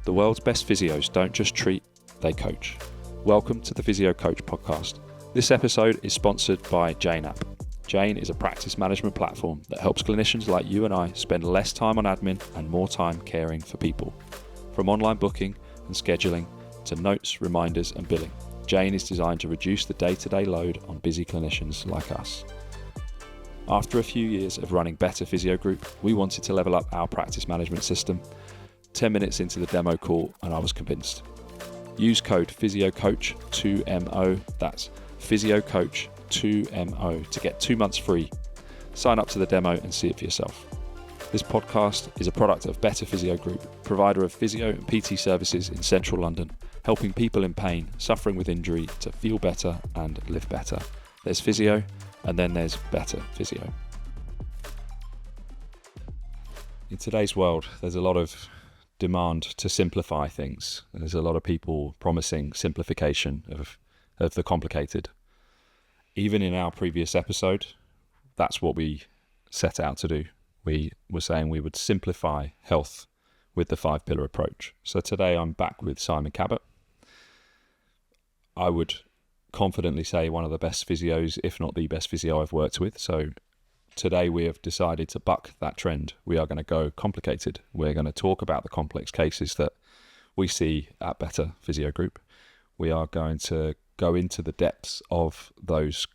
The world's best physios don't just treat, they coach. Welcome to the Physio Coach Podcast. This episode is sponsored by Jane App. Jane is a practice management platform that helps clinicians like you and I spend less time on admin and more time caring for people. From online booking and scheduling to notes, reminders and billing, Jane is designed to reduce the day-to-day load on busy clinicians like us. After a few years of running Better Physio Group, we wanted to level up our practice management system. 10 minutes into the demo call and I was convinced. Use code PhysioCoach2MO, that's PhysioCoach2MO, to get 2 months free. Sign up to the demo and see it for yourself. This podcast is a product of Better Physio Group, provider of physio and PT services in central London, helping people in pain, suffering with injury to feel better and live better. There's physio and then there's better physio. In today's world, there's a lot of demand to simplify things. There's a lot of people promising simplification of the complicated. Even in our previous episode, that's what we set out to do. We were saying we would simplify health with the 5-pillar approach. So today I'm back with Simon Cabot. I would confidently say one of the best physios, if not the best physio I've worked with. So today we have decided to buck that trend. We are going to go complicated. We're going to talk about the complex cases that we see at Better Physio Group. We are going to go into the depths of those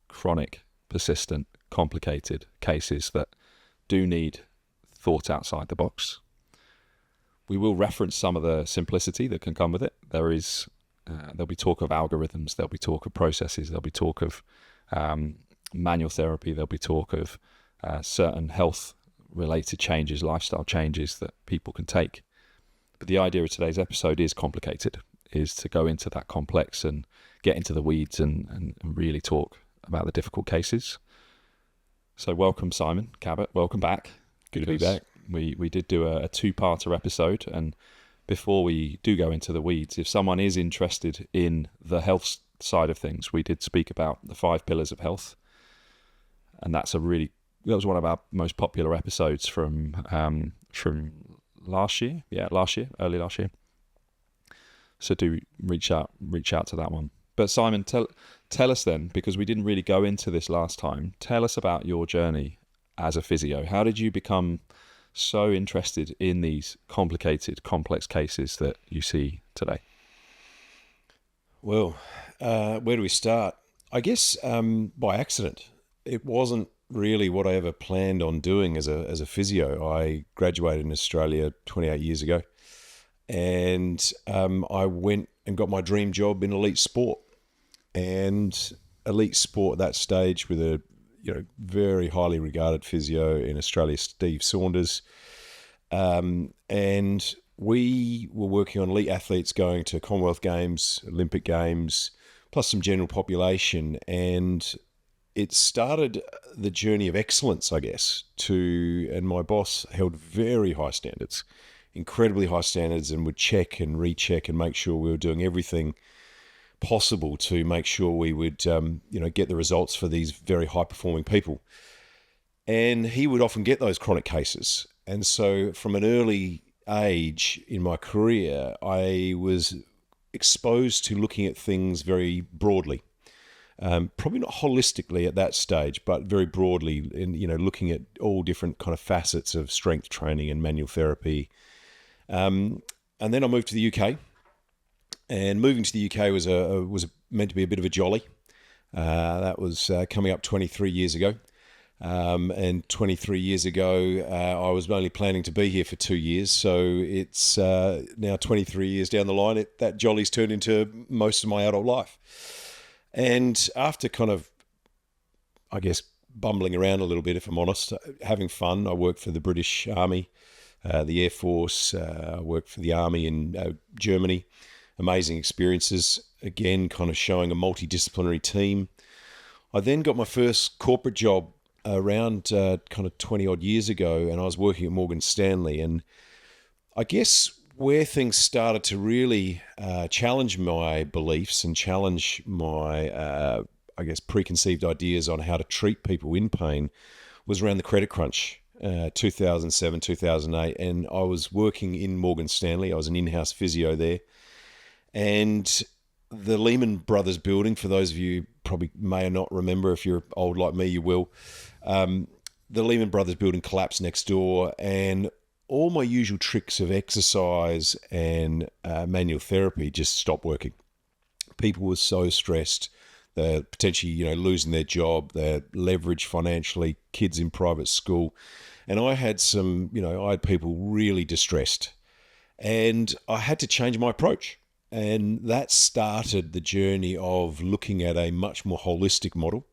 chronic, persistent, complicated cases that do need thought outside the box. We will reference some of the simplicity that can come with it. There'll be talk of algorithms, there'll be talk of processes, there'll be talk of manual therapy, there'll be talk of certain health-related changes, lifestyle changes that people can take. But the idea of today's episode is complicated, is to go into that complex and get into the weeds and really talk about the difficult cases. So welcome, Simon Cabot. Welcome back. Good to be back. We did do a two-parter episode, and before we do go into the weeds, if someone is interested in the health side of things, we did speak about the 5 pillars of health. And that was one of our most popular episodes from last year. Yeah, early last year. So do reach out to that one. But Simon, tell us then, because we didn't really go into this last time, tell us about your journey as a physio. How did you become so interested in these complicated, complex cases that you see today? Well, where do we start? I guess by accident. It wasn't really what I ever planned on doing as a physio. I graduated in Australia 28 years ago, and I went and got my dream job in elite sport. And elite sport at that stage with a very highly regarded physio in Australia, Steve Saunders, and we were working on elite athletes going to Commonwealth Games, Olympic Games, plus some general population, and it started the journey of excellence, I guess, and my boss held very high standards, incredibly high standards, and would check and recheck and make sure we were doing everything possible to make sure we would, get the results for these very high-performing people. And he would often get those chronic cases. And so from an early age in my career, I was exposed to looking at things very broadly. Probably not holistically at that stage, but very broadly in, looking at all different kind of facets of strength training and manual therapy. And then I moved to the UK, and moving to the UK was meant to be a bit of a jolly. That was coming up 23 years ago. And 23 years ago, I was only planning to be here for 2 years. So it's now 23 years down the line, that jolly's turned into most of my adult life. And after kind of, I guess, bumbling around a little bit, if I'm honest, having fun, I worked for the British Army, the Air Force, I worked for the Army in Germany. Amazing experiences, again, kind of showing a multidisciplinary team. I then got my first corporate job around kind of 20 odd years ago, and I was working at Morgan Stanley. And I guess where things started to really challenge my beliefs and challenge my, preconceived ideas on how to treat people in pain was around the credit crunch. 2007, 2008, and I was working in Morgan Stanley. I was an in-house physio there. And the Lehman Brothers building, for those of you probably may or not remember, if you're old like me, you will. The Lehman Brothers building collapsed next door, and all my usual tricks of exercise and manual therapy just stopped working. People were so stressed. They're potentially, losing their job, they're leveraged financially, kids in private school. And I had I had people really distressed. And I had to change my approach. And that started the journey of looking at a much more holistic model.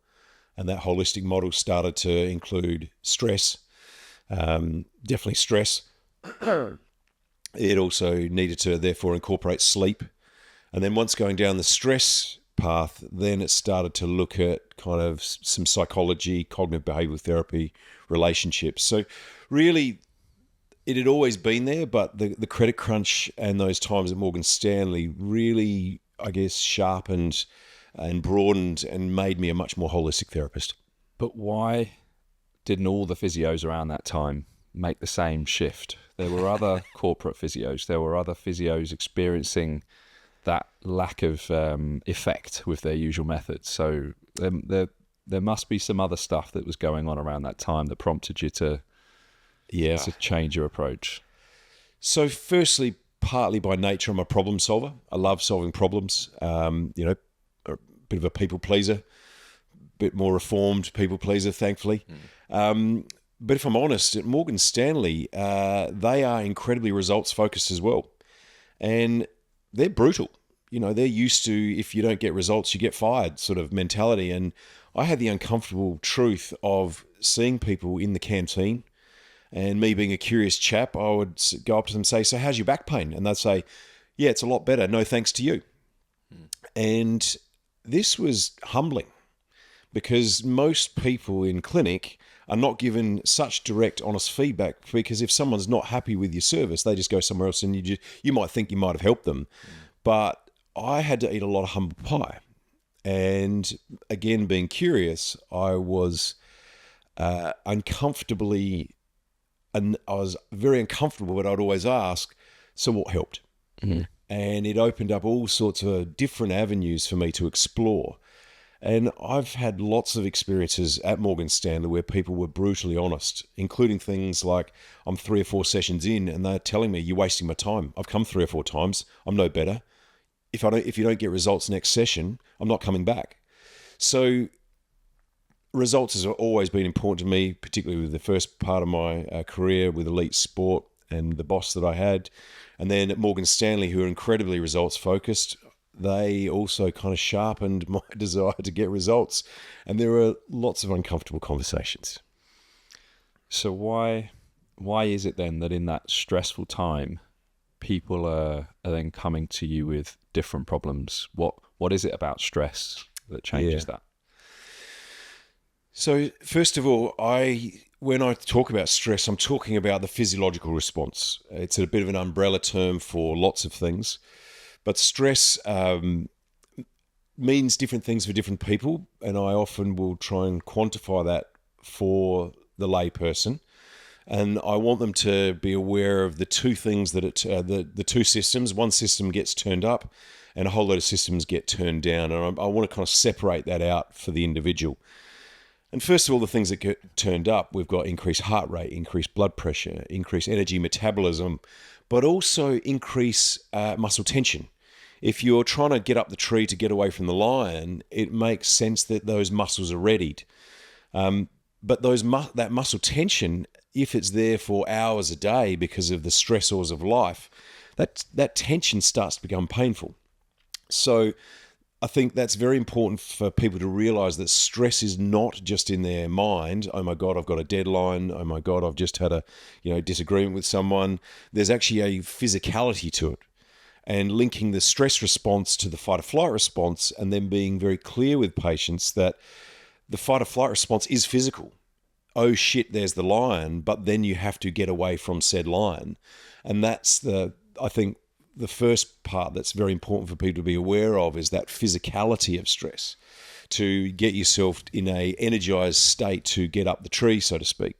And that holistic model started to include stress, definitely stress. It also needed to therefore incorporate sleep. And then once going down the stress path, then it started to look at kind of some psychology, cognitive behavioral therapy, relationships. So really, it had always been there, but the credit crunch and those times at Morgan Stanley really, I guess, sharpened and broadened and made me a much more holistic therapist. But why didn't all the physios around that time make the same shift? There were other corporate physios. There were other physios experiencing that lack of effect with their usual methods. So there must be some other stuff that was going on around that time that prompted you to change your approach. So firstly, partly by nature, I'm a problem solver. I love solving problems. A bit of a people pleaser, a bit more reformed people pleaser, thankfully. But if I'm honest, at Morgan Stanley, they are incredibly results focused as well. And they're brutal. They're used to, if you don't get results, you get fired sort of mentality. And I had the uncomfortable truth of seeing people in the canteen, and me being a curious chap, I would go up to them and say, "So how's your back pain?" And they'd say, "Yeah, it's a lot better. No thanks to you." And this was humbling, because most people in clinic are not given such direct, honest feedback, because if someone's not happy with your service, they just go somewhere else, and you might think you might have helped them. But I had to eat a lot of humble pie. And again, being curious, I was uncomfortably, and I was very uncomfortable, but I'd always ask, "So what helped?" Mm-hmm. And it opened up all sorts of different avenues for me to explore. And I've had lots of experiences at Morgan Stanley where people were brutally honest, including things like, I'm 3 or 4 sessions in and they're telling me, "You're wasting my time. I've come 3 or 4 times. I'm no better. If you don't get results next session, I'm not coming back." So results has always been important to me, particularly with the first part of my career with elite sport and the boss that I had. And then at Morgan Stanley, who are incredibly results focused, they also kind of sharpened my desire to get results. And there were lots of uncomfortable conversations. So why is it then that in that stressful time, people are then coming to you with different problems? What is it about stress that changes that? So first of all, when I talk about stress, I'm talking about the physiological response. It's a bit of an umbrella term for lots of things. But stress means different things for different people, and I often will try and quantify that for the layperson. And I want them to be aware of the two things that the two systems. One system gets turned up, and a whole lot of systems get turned down. And I want to kind of separate that out for the individual. And first of all, the things that get turned up, we've got increased heart rate, increased blood pressure, increased energy metabolism, but also increased muscle tension. If you're trying to get up the tree to get away from the lion, it makes sense that those muscles are readied. But that muscle tension, if it's there for hours a day because of the stressors of life, that tension starts to become painful. So I think that's very important for people to realize that stress is not just in their mind. "Oh my God, I've got a deadline. Oh my God, I've just had a disagreement with someone." There's actually a physicality to it. And linking the stress response to the fight or flight response, and then being very clear with patients that the fight or flight response is physical. Oh shit, there's the lion, but then you have to get away from said lion. And that's I think the first part that's very important for people to be aware of is that physicality of stress, to get yourself in a energized state to get up the tree, so to speak.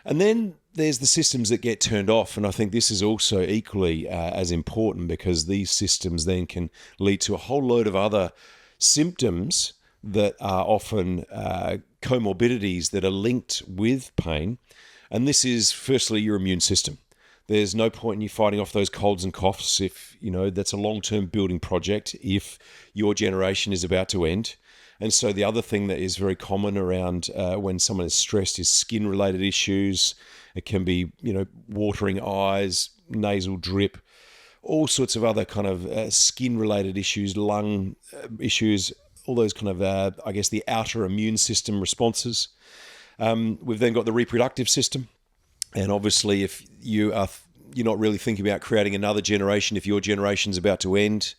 And then there's the systems that get turned off. And I think this is also equally as important, because these systems then can lead to a whole load of other symptoms that are often comorbidities that are linked with pain. And this is firstly your immune system. There's no point in you fighting off those colds and coughs if, that's a long-term building project if your generation is about to end. And so the other thing that is very common around when someone is stressed is skin-related issues. It can be, watering eyes, nasal drip, all sorts of other kind of skin-related issues, lung issues, all those kind of, the outer immune system responses. We've then got the reproductive system. And obviously, if you're not really thinking about creating another generation if your generation's about to end.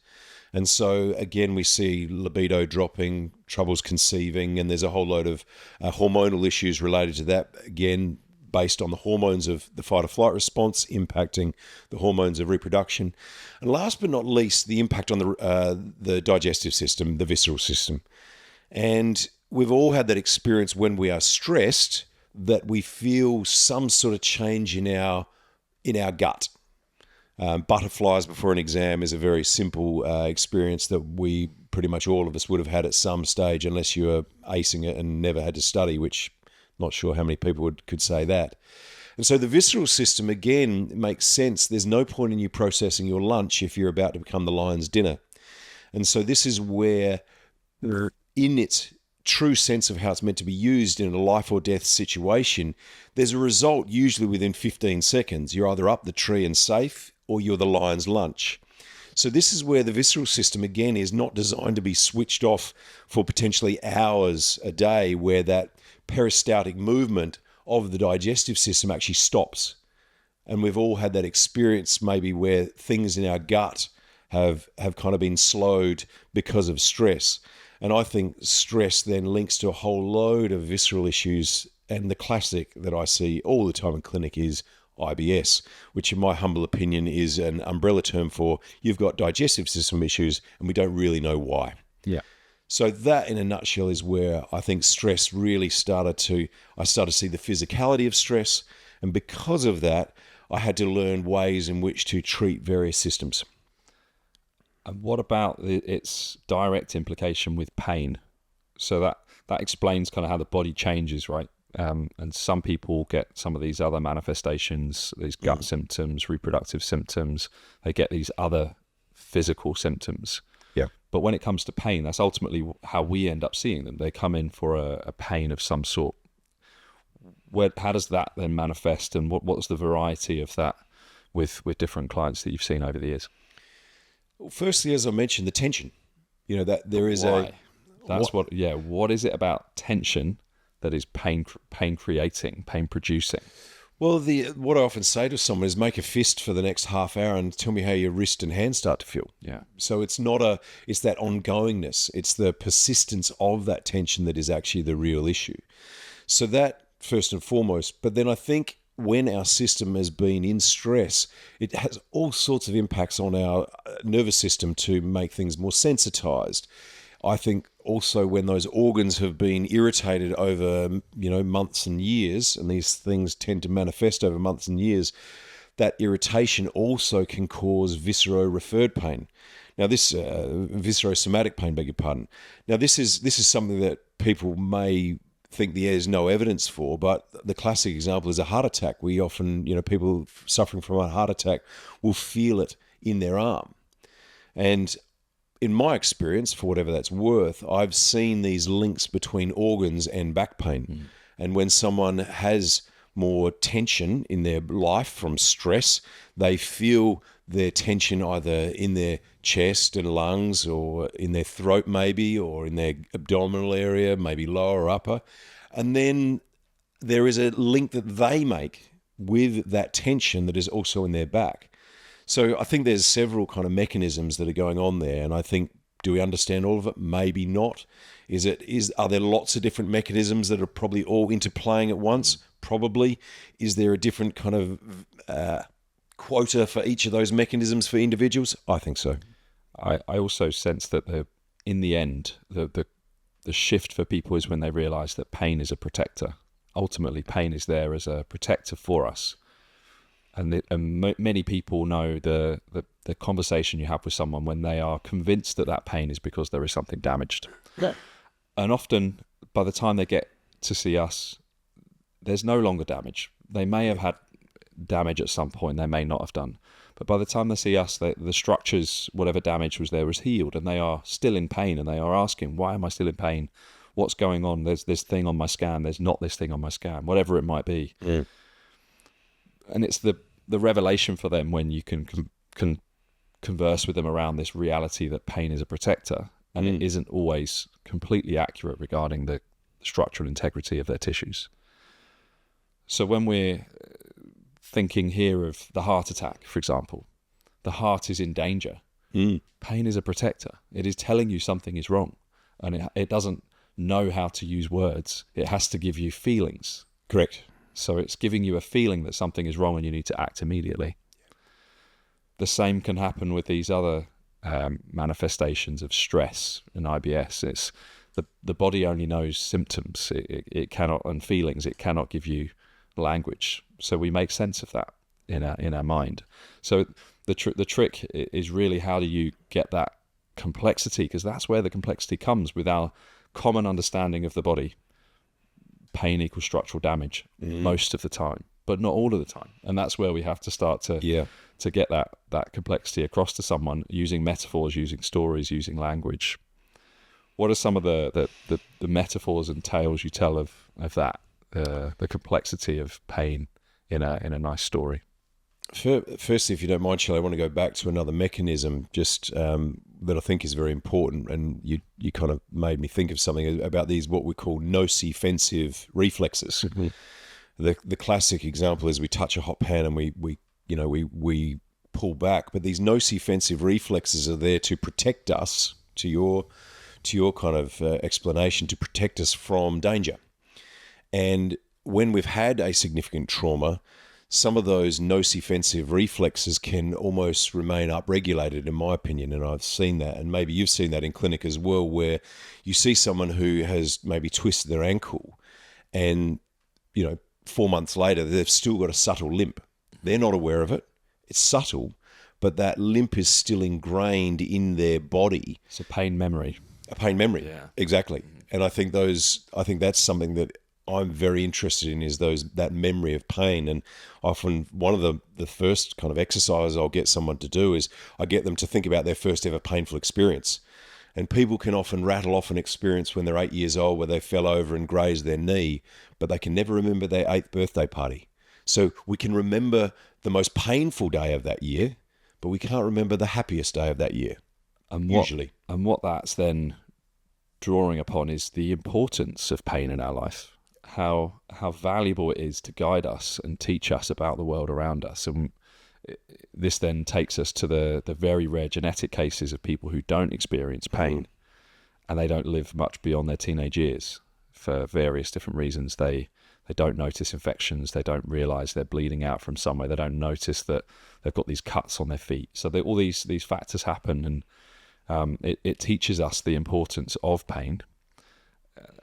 And so, again, we see libido dropping, troubles conceiving, and there's a whole load of hormonal issues related to that, again, based on the hormones of the fight or flight response impacting the hormones of reproduction. And last but not least, the impact on the digestive system, the visceral system. And we've all had that experience when we are stressed, that we feel some sort of change in our gut. Butterflies before an exam is a very simple experience that we pretty much all of us would have had at some stage, unless you were acing it and never had to study, which I'm not sure how many people could say that. And so the visceral system, again, makes sense. There's no point in you processing your lunch if you're about to become the lion's dinner. And so this is where, in its true sense of how it's meant to be used in a life or death situation, there's a result usually within 15 seconds. You're either up the tree and safe, or you're the lion's lunch. So this is where the visceral system, again, is not designed to be switched off for potentially hours a day, where that peristaltic movement of the digestive system actually stops. And we've all had that experience maybe where things in our gut have kind of been slowed because of stress. And I think stress then links to a whole load of visceral issues. And the classic that I see all the time in clinic is IBS, which in my humble opinion is an umbrella term for you've got digestive system issues and we don't really know why. Yeah. So that in a nutshell is where I think stress really started to see the physicality of stress. And because of that, I had to learn ways in which to treat various systems. And what about its direct implication with pain? So that explains kind of how the body changes, right? And some people get some of these other manifestations, these gut symptoms, reproductive symptoms. They get these other physical symptoms. Yeah. But when it comes to pain, that's ultimately how we end up seeing them. They come in for a pain of some sort. How does that then manifest, and what's the variety of that with different clients that you've seen over the years? Well, firstly, as I mentioned, the tension. That there is Why? What is it about tension that is pain creating, pain producing? Well, what I often say to someone is make a fist for the next half hour and tell me how your wrist and hand start to feel. Yeah. So it's that ongoingness. It's the persistence of that tension that is actually the real issue. So that first and foremost. But then I think when our system has been in stress, it has all sorts of impacts on our nervous system to make things more sensitized. I think also when those organs have been irritated over, months and years, and these things tend to manifest over months and years, that irritation also can cause viscero-referred pain. Now this, viscerosomatic pain, beg your pardon. Now this is something that people may think there's no evidence for, but the classic example is a heart attack. We often, people suffering from a heart attack will feel it in their arm. And in my experience, for whatever that's worth, I've seen these links between organs and back pain. And when someone has more tension in their life from stress, they feel their tension either in their chest and lungs, or in their throat maybe, or in their abdominal area, maybe lower or upper. And then there is a link that they make with that tension that is also in their back. So I think there's several kind of mechanisms that are going on there. And I think, do we understand all of it? Maybe not. Are there lots of different mechanisms that are probably all interplaying at once? Probably. Is there a different kind of quota for each of those mechanisms for individuals? I think so. I also sense that in the end, the shift for people is when they realize that pain is a protector. ultimately pain is there as a protector for us. And many people know the conversation you have with someone when they are convinced that pain is because there is something damaged. Yeah. And often, by the time they get to see us, there's no longer damage. They may have had damage at some point, they may not have done. But by the time they see us, the structures, whatever damage was there, was healed, and they are still in pain, and they are asking, why am I still in pain? What's going on? There's this thing on my scan, there's not this thing on my scan, whatever it might be. Yeah. And it's the revelation for them when you can converse with them around this reality that pain is a protector, and it isn't always completely accurate regarding the structural integrity of their tissues. So when we're thinking here of the heart attack, for example, the heart is in danger. Pain is a protector. It is telling you something is wrong, and it doesn't know how to use words. It has to give you feelings. Correct. So it's giving you a feeling that something is wrong and you need to act immediately. The same can happen with these other manifestations of stress and IBS. It's the body only knows symptoms. It cannot, and feelings. It cannot give you language. So we make sense of that in our mind. So the trick is really, how do you get that complexity? Because that's where the complexity comes with our common understanding of the body. Pain equals structural damage most of the time, but not all of the time. And that's where we have to start to get that complexity across to someone, using metaphors, using stories, using language. What are some of the metaphors and tales you tell of that, the complexity of pain in a nice story? Firstly, if you don't mind, Shelley, I want to go back to another mechanism just that I think is very important, and you kind of made me think of something about these, what we call nocifensive reflexes. Mm-hmm. The classic example is we touch a hot pan and we pull back, but these nocifensive reflexes are there to protect us, to your kind of explanation, to protect us from danger. And when we've had a significant trauma, some of those nocifensive reflexes can almost remain upregulated, in my opinion, and I've seen that, and maybe you've seen that in clinic as well, where you see someone who has maybe twisted their ankle, and 4 months later they've still got a subtle limp. They're not aware of it. It's subtle, but that limp is still ingrained in their body. It's a pain memory. Yeah, exactly. And I think that's something that I'm very interested in, is that memory of pain. And often one of the first kind of exercises I'll get someone to do is I get them to think about their first ever painful experience. And people can often rattle off an experience when they're 8 years old where they fell over and grazed their knee, but they can never remember their 8th birthday party. So we can remember the most painful day of that year, but we can't remember the happiest day of that year, usually. And what that's then drawing upon is the importance of pain in our life. How valuable it is to guide us and teach us about the world around us. And this then takes us to the very rare genetic cases of people who don't experience pain, and they don't live much beyond their teenage years for various different reasons. They don't notice infections. They don't realize they're bleeding out from somewhere. They don't notice that they've got these cuts on their feet. So all these factors happen, and it teaches us the importance of pain,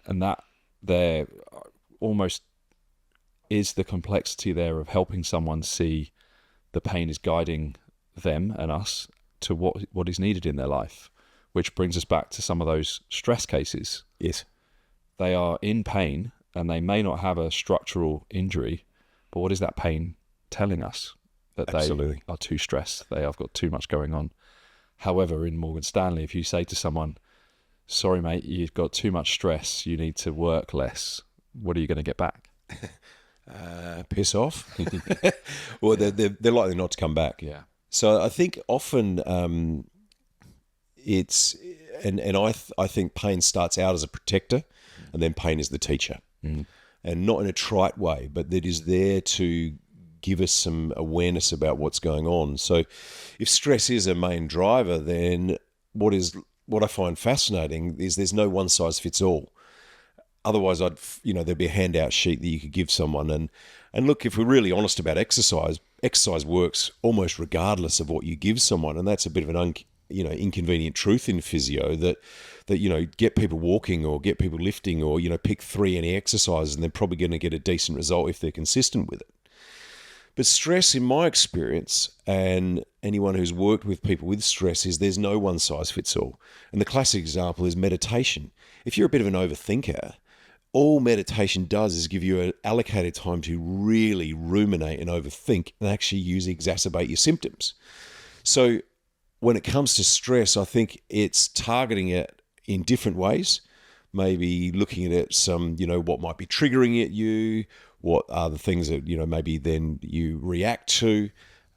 and that there almost is the complexity there of helping someone see the pain is guiding them and us to what is needed in their life, which brings us back to some of those stress cases. Yes. They are in pain and they may not have a structural injury, but what is that pain telling us? That Absolutely. They are too stressed. They have got too much going on. However, in Morgan Stanley, if you say to someone, sorry, mate, you've got too much stress, you need to work less, what are you going to get back? Piss off. Well, they're likely not to come back. Yeah. So I think often it's, and I think pain starts out as a protector, and then pain is the teacher. Mm. And not in a trite way, but that is there to give us some awareness about what's going on. So if stress is a main driver, then what I find fascinating is there's no one size fits all. Otherwise, there'd be a handout sheet that you could give someone. And look, if we're really honest about exercise works almost regardless of what you give someone. And that's a bit of an inconvenient truth in physio that get people walking or get people lifting or, pick 3 any exercises and they're probably going to get a decent result if they're consistent with it. But stress, in my experience, and anyone who's worked with people with stress, is there's no one size fits all. And the classic example is meditation. If you're a bit of an overthinker, all meditation does is give you an allocated time to really ruminate and overthink and actually exacerbate your symptoms. So when it comes to stress, I think it's targeting it in different ways, maybe looking at it what might be triggering at you, what are the things that, maybe then you react to,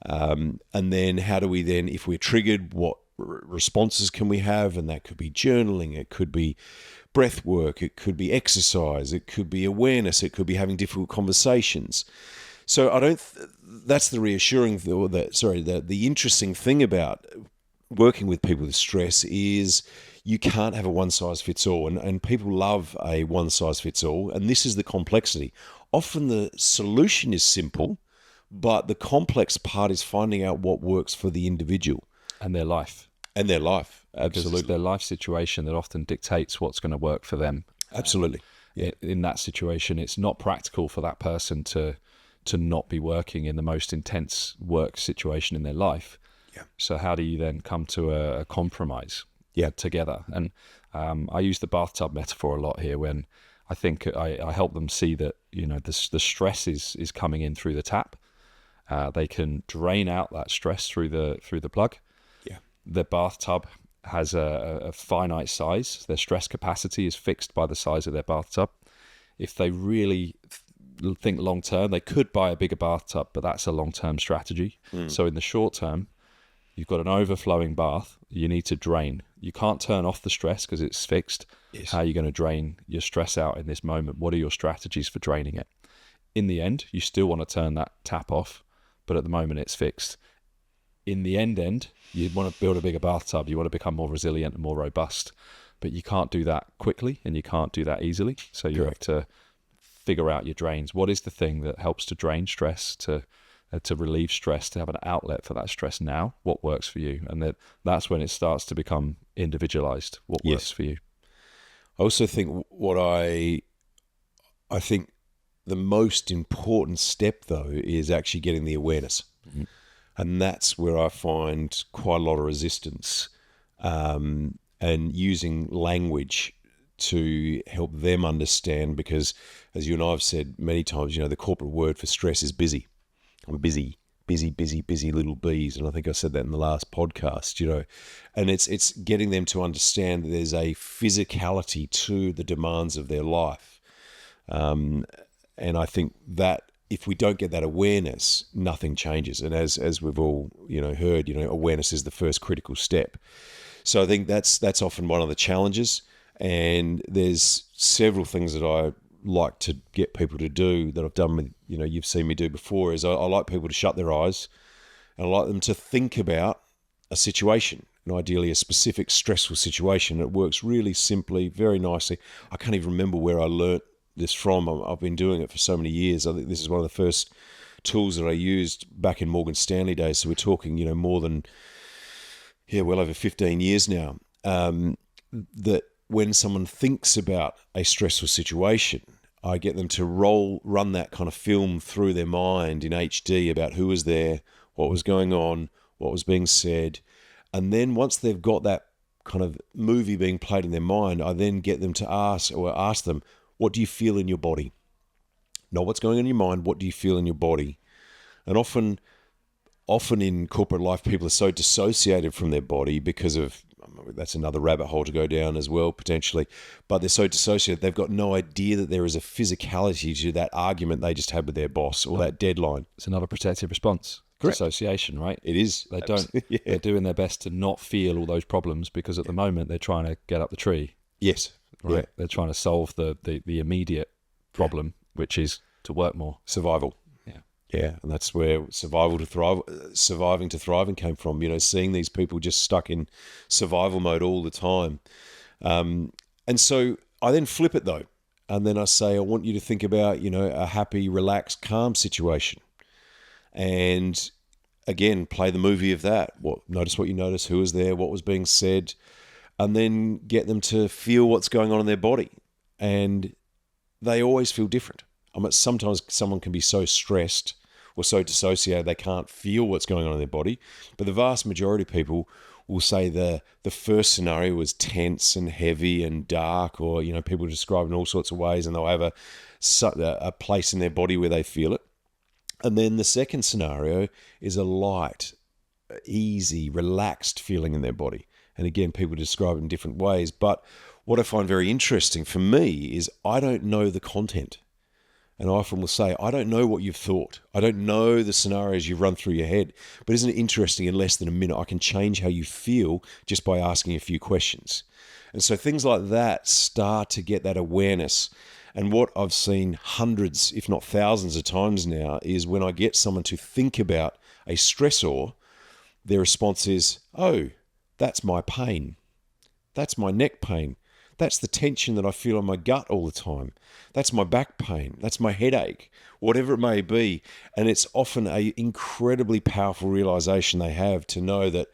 and then how do we then, if we're triggered, what responses can we have? And that could be journaling, it could be breath work, it could be exercise, it could be awareness, it could be having difficult conversations. So that's the the interesting thing about working with people with stress is you can't have a one-size-fits-all, and people love a one-size-fits-all, and this is the complexity. Often the solution is simple, but the complex part is finding out what works for the individual. And their life. Absolutely. Because it's their life situation that often dictates what's going to work for them. Absolutely. In that situation, it's not practical for that person to not be working in the most intense work situation in their life. Yeah. So how do you then come to a compromise together? And I use the bathtub metaphor a lot here when I think I help them see that, the stress is coming in through the tap. They can drain out that stress through the plug. Yeah. The bathtub has a finite size. Their stress capacity is fixed by the size of their bathtub. If they really think long term, they could buy a bigger bathtub, but that's a long term strategy. So in the short term, you've got an overflowing bath, you need to drain. You can't turn off the stress because it's fixed. Yes. How are you going to drain your stress out in this moment? What are your strategies for draining it? In the end, you still want to turn that tap off, but at the moment it's fixed. In the end, you want to build a bigger bathtub. You want to become more resilient and more robust, but you can't do that quickly and you can't do that easily. So you Correct. have to figure out your drains. What is the thing that helps to drain stress, to relieve stress, to have an outlet for that stress now? What works for you? And that's when it starts to become individualized. What works for you? I also think I think the most important step, though, is actually getting the awareness. Mm-hmm. And that's where I find quite a lot of resistance, and using language to help them understand, because as you and I have said many times, the corporate word for stress is busy. I'm busy little bees. And I think I said that in the last podcast, and it's getting them to understand that there's a physicality to the demands of their life. And I think that if we don't get that awareness, nothing changes. And as we've all, heard, awareness is the first critical step. So I think that's often one of the challenges. And there's several things that I like to get people to do that I've done with, you've seen me do before, is I like people to shut their eyes and I like them to think about a situation, and ideally a specific stressful situation. It works really simply, very nicely. I can't even remember where I learnt this from. I've been doing it for so many years. I think this is one of the first tools that I used back in Morgan Stanley days. So we're talking, more than, well over 15 years now. That when someone thinks about a stressful situation, I get them to run that kind of film through their mind in HD about who was there, what was going on, what was being said. And then once they've got that kind of movie being played in their mind, I then get them to ask them, what do you feel in your body? Not what's going on in your mind, what do you feel in your body? And often in corporate life, people are so dissociated from their body because of, that's another rabbit hole to go down as well, potentially, but they're so dissociated, they've got no idea that there is a physicality to that argument they just had with their boss or that deadline. It's another protective response. Correct. Dissociation, right? It is. They don't, they're doing their best to not feel all those problems because at the moment they're trying to get up the tree. Yes. Right. Yeah. They're trying to solve the immediate problem, which is to work more. Survival. Yeah, and that's where surviving to thriving came from, seeing these people just stuck in survival mode all the time. And so I then flip it though. And then I say, I want you to think about, a happy, relaxed, calm situation. And again, play the movie of that. Notice what you notice, who was there, what was being said, and then get them to feel what's going on in their body. And they always feel different. I mean, sometimes someone can be so stressed or so dissociated they can't feel what's going on in their body. But the vast majority of people will say the first scenario was tense and heavy and dark, or, people describe it in all sorts of ways, and they'll have a place in their body where they feel it. And then the second scenario is a light, easy, relaxed feeling in their body. And again, people describe it in different ways. But what I find very interesting for me is I don't know the content. And I often will say, I don't know what you've thought. I don't know the scenarios you've run through your head. But isn't it interesting, in less than a minute, I can change how you feel just by asking a few questions. And so things like that start to get that awareness. And what I've seen hundreds, if not thousands of times now, is when I get someone to think about a stressor, their response is, oh, that's my pain. That's my neck pain. That's the tension that I feel in my gut all the time. That's my back pain. That's my headache, whatever it may be. And it's often an incredibly powerful realization they have to know that,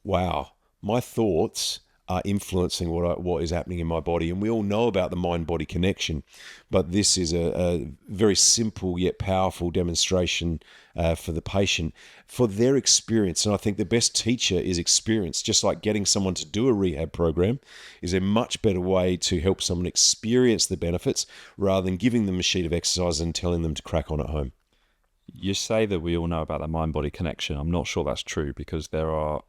wow, my thoughts are influencing what is happening in my body. And we all know about the mind-body connection, but this is a very simple yet powerful demonstration for the patient, for their experience. And I think the best teacher is experience. Just like getting someone to do a rehab program is a much better way to help someone experience the benefits rather than giving them a sheet of exercise and telling them to crack on at home. You say that we all know about the mind-body connection. I'm not sure that's true, because there are...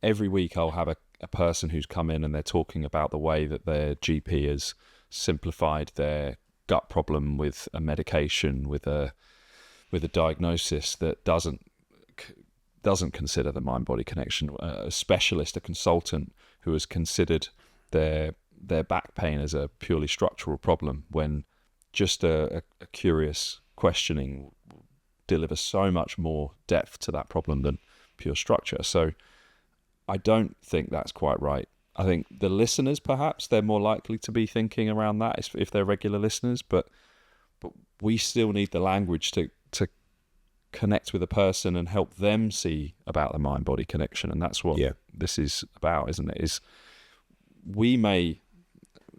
Every week I'll have a person who's come in and they're talking about the way that their GP has simplified their gut problem with a medication, with a diagnosis that doesn't consider the mind-body connection. A specialist, a consultant who has considered their back pain as a purely structural problem, when just a curious questioning delivers so much more depth to that problem than pure structure. So I don't think that's quite right. I think the listeners, perhaps, they're more likely to be thinking around that if they're regular listeners, but we still need the language to connect with a person and help them see about the mind-body connection. And that's what this is about, isn't it? Is we may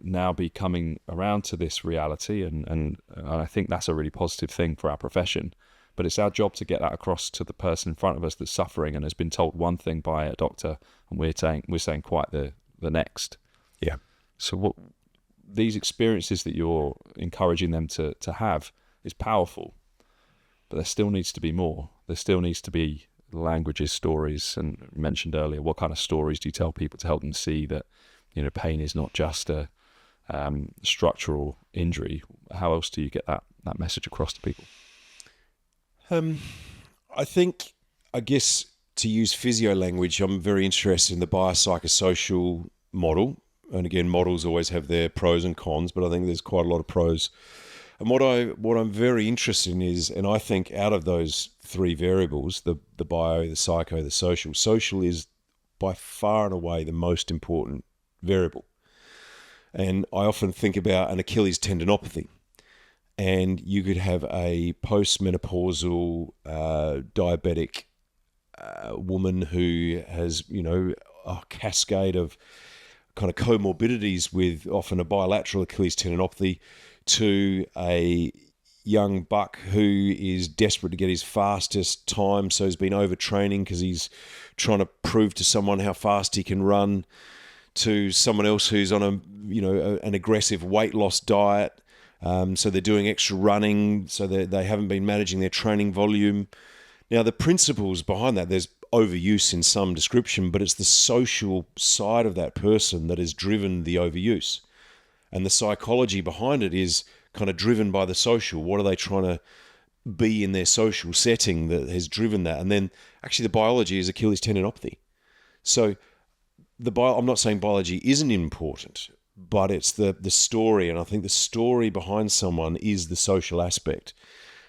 now be coming around to this reality, and I think that's a really positive thing for our profession. But it's our job to get that across to the person in front of us that's suffering and has been told one thing by a doctor, and we're saying quite the next. Yeah. So what these experiences that you're encouraging them to have is powerful, but there still needs to be more. There still needs to be languages, stories, and you mentioned earlier, what kind of stories do you tell people to help them see that pain is not just a structural injury? How else do you get that message across to people? I guess to use physio language, I'm very interested in the biopsychosocial model. And again, models always have their pros and cons, but I think there's quite a lot of pros. And what I'm very interested in is, and I think out of those three variables, the bio, the psycho, the social is by far and away the most important variable. And I often think about an Achilles tendinopathy. And you could have a postmenopausal diabetic woman who has, a cascade of kind of comorbidities with often a bilateral Achilles tendinopathy, to a young buck who is desperate to get his fastest time, so he's been overtraining because he's trying to prove to someone how fast he can run, to someone else who's on an aggressive weight loss diet. So they're doing extra running, so they haven't been managing their training volume. Now, the principles behind that, there's overuse in some description, but it's the social side of that person that has driven the overuse. And the psychology behind it is kind of driven by the social. What are they trying to be in their social setting that has driven that? And then actually the biology is Achilles tendinopathy. So I'm not saying biology isn't important, but it's the story. And I think the story behind someone is the social aspect.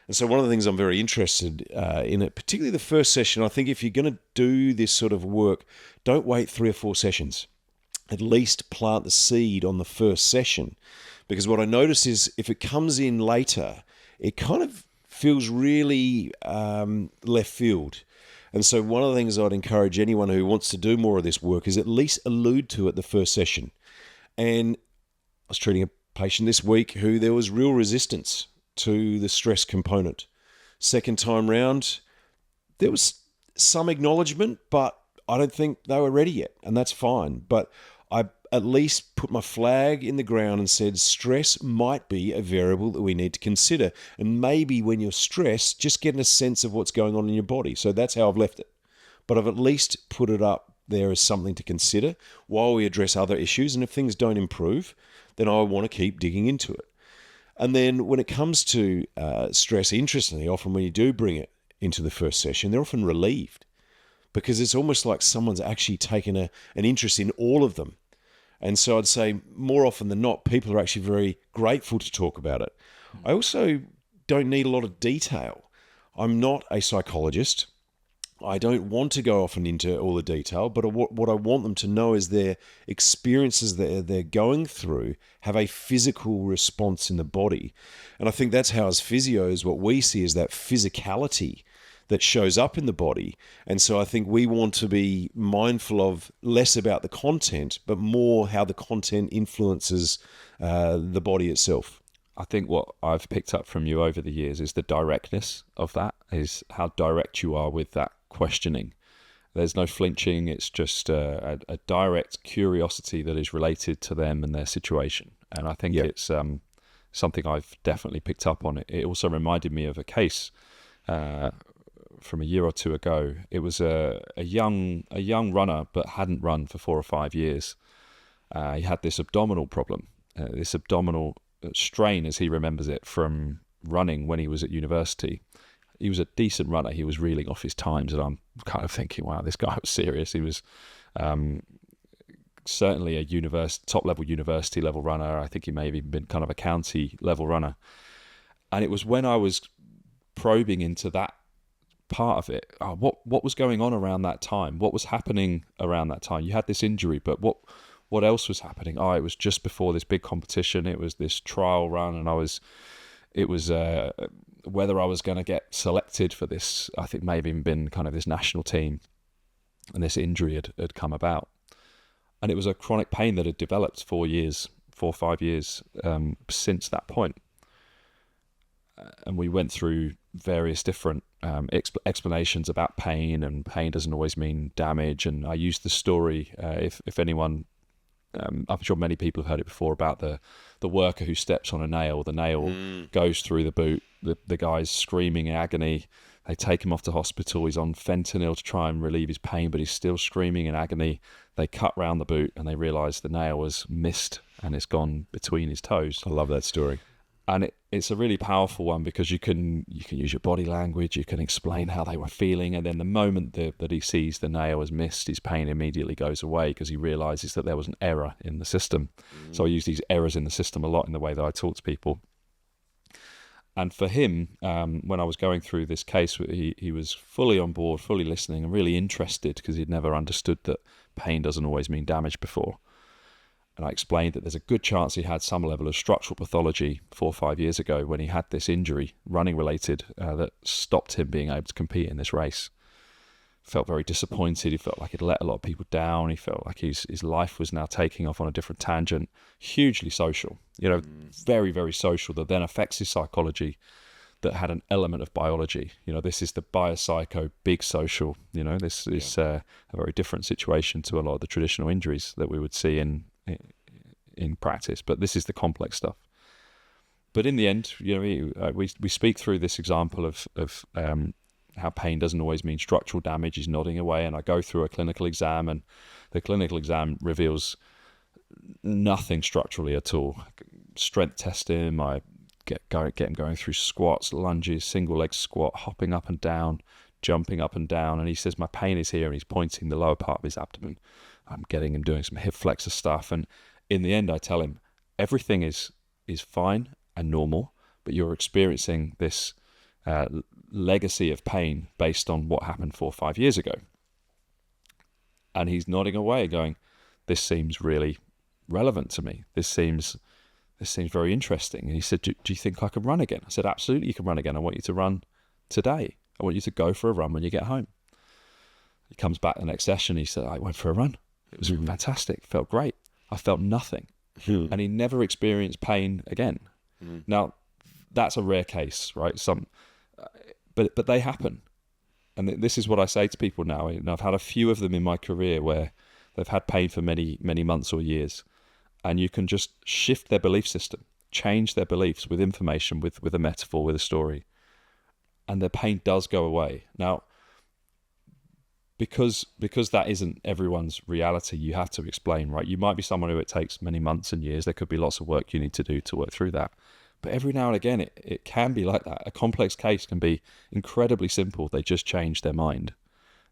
And so one of the things I'm very interested in it, particularly the first session, I think if you're going to do this sort of work, don't wait 3 or 4 sessions. At least plant the seed on the first session. Because what I notice is if it comes in later, it kind of feels really left field. And so one of the things I'd encourage anyone who wants to do more of this work is at least allude to at the first session. And I was treating a patient this week who there was real resistance to the stress component. Second time round, there was some acknowledgement, but I don't think they were ready yet, and that's fine. But I at least put my flag in the ground and said stress might be a variable that we need to consider. And maybe when you're stressed, just getting a sense of what's going on in your body. So that's how I've left it. But I've at least put it up there as something to consider while we address other issues. And if things don't improve, then I want to keep digging into it. And then when it comes to stress, interestingly, often when you do bring it into the first session, they're often relieved because it's almost like someone's actually taken an interest in all of them. And so I'd say more often than not, people are actually very grateful to talk about it. I also don't need a lot of detail. I'm not a psychologist. I don't want to go off and into all the detail, but what I want them to know is their experiences that they're going through have a physical response in the body. And I think that's how, as physios, what we see is that physicality that shows up in the body. And so I think we want to be mindful of less about the content, but more how the content influences the body itself. I think what I've picked up from you over the years is the directness of that, is how direct you are with that questioning. There's no flinching. It's just a direct curiosity that is related to them and their situation. And I think it's something I've definitely picked up on. It also reminded me of a case from a year or two ago. It was a young runner, but hadn't run for 4 or 5 years. He had this abdominal problem, this abdominal strain, as he remembers it, from running when he was at university. He was a decent runner. He was reeling off his times, and I'm kind of thinking, wow, this guy was serious. He was certainly a top-level university-level runner. I think he may have even been kind of a county-level runner. And it was when I was probing into that part of it, what was going on around that time? What was happening around that time? You had this injury, but what else was happening? It was just before this big competition. It was this trial run, and it was whether I was going to get selected for this, I think maybe even been kind of this national team, and this injury had come about. And it was a chronic pain that had developed 4 or 5 years since that point. And we went through various different explanations about pain, and pain doesn't always mean damage. And I used the story, if anyone, I'm sure many people have heard it before, about the worker who steps on a nail. The nail goes through the boot. The guy's screaming in agony. They take him off to hospital. He's on fentanyl to try and relieve his pain, but he's still screaming in agony. They cut round the boot and they realise the nail was missed and it's gone between his toes. I love that story. And it's a really powerful one because you can use your body language, you can explain how they were feeling, and then the moment that he sees the nail has missed, his pain immediately goes away because he realises that there was an error in the system. So I use these errors in the system a lot in the way that I talk to people. And for him, when I was going through this case, he was fully on board, fully listening, and really interested because he'd never understood that pain doesn't always mean damage before. And I explained that there's a good chance he had some level of structural pathology 4 or 5 years ago when he had this injury, running related, that stopped him being able to compete in this race. Felt very disappointed. He felt like he'd let a lot of people down. He felt like his life was now taking off on a different tangent. Hugely social, very, very social, that then affects his psychology, that had an element of biology. This is the biopsycho, big social. This is a very different situation to a lot of the traditional injuries that we would see in practice, but this is the complex stuff. But in the end, we speak through this example of how pain doesn't always mean structural damage. He's nodding away, and I go through a clinical exam, and the clinical exam reveals nothing structurally at all. Strength test him, I get him going through squats, lunges, single leg squat, hopping up and down, jumping up and down, and he says my pain is here, and he's pointing the lower part of his abdomen. I'm getting him doing some hip flexor stuff, and in the end I tell him everything is fine and normal, but you're experiencing this legacy of pain based on what happened 4 or 5 years ago. And he's nodding away going, this seems really relevant to me. This seems this seems very interesting. And he said, do you think I can run again? I said, absolutely, you can run again. I want you to run today. I want you to go for a run when you get home. He comes back the next session. He said, I went for a run. It was fantastic. Felt great. I felt nothing. And he never experienced pain again. Now, that's a rare case, right? But they happen. And this is what I say to people now. And I've had a few of them in my career where they've had pain for many, many months or years. And you can just shift their belief system, change their beliefs with information, with a metaphor, with a story. And their pain does go away. Now, because that isn't everyone's reality, you have to explain, right? You might be someone who it takes many months and years. There could be lots of work you need to do to work through that. But every now and again, it can be like that. A complex case can be incredibly simple. They just change their mind.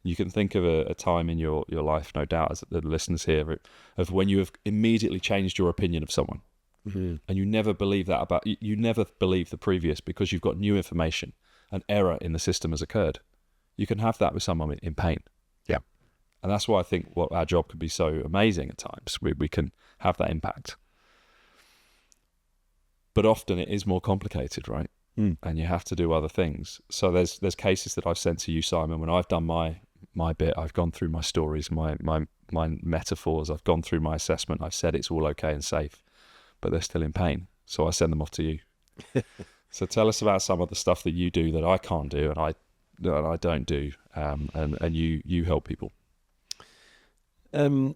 You can think of a time in your life, no doubt, as the listeners here, of when you have immediately changed your opinion of someone. And you never believe that you never believe the previous because you've got new information. An error in the system has occurred. You can have that with someone in pain. Yeah. And that's why I think our job can be so amazing at times. We can have that impact. But often it is more complicated, right? And you have to do other things. So there's cases that I've sent to you, Simon, when I've done my bit, I've gone through my stories, my metaphors, I've gone through my assessment, I've said it's all okay and safe, but they're still in pain. So I send them off to you. So tell us about some of the stuff that you do that I can't do and I don't do, and you help people. You've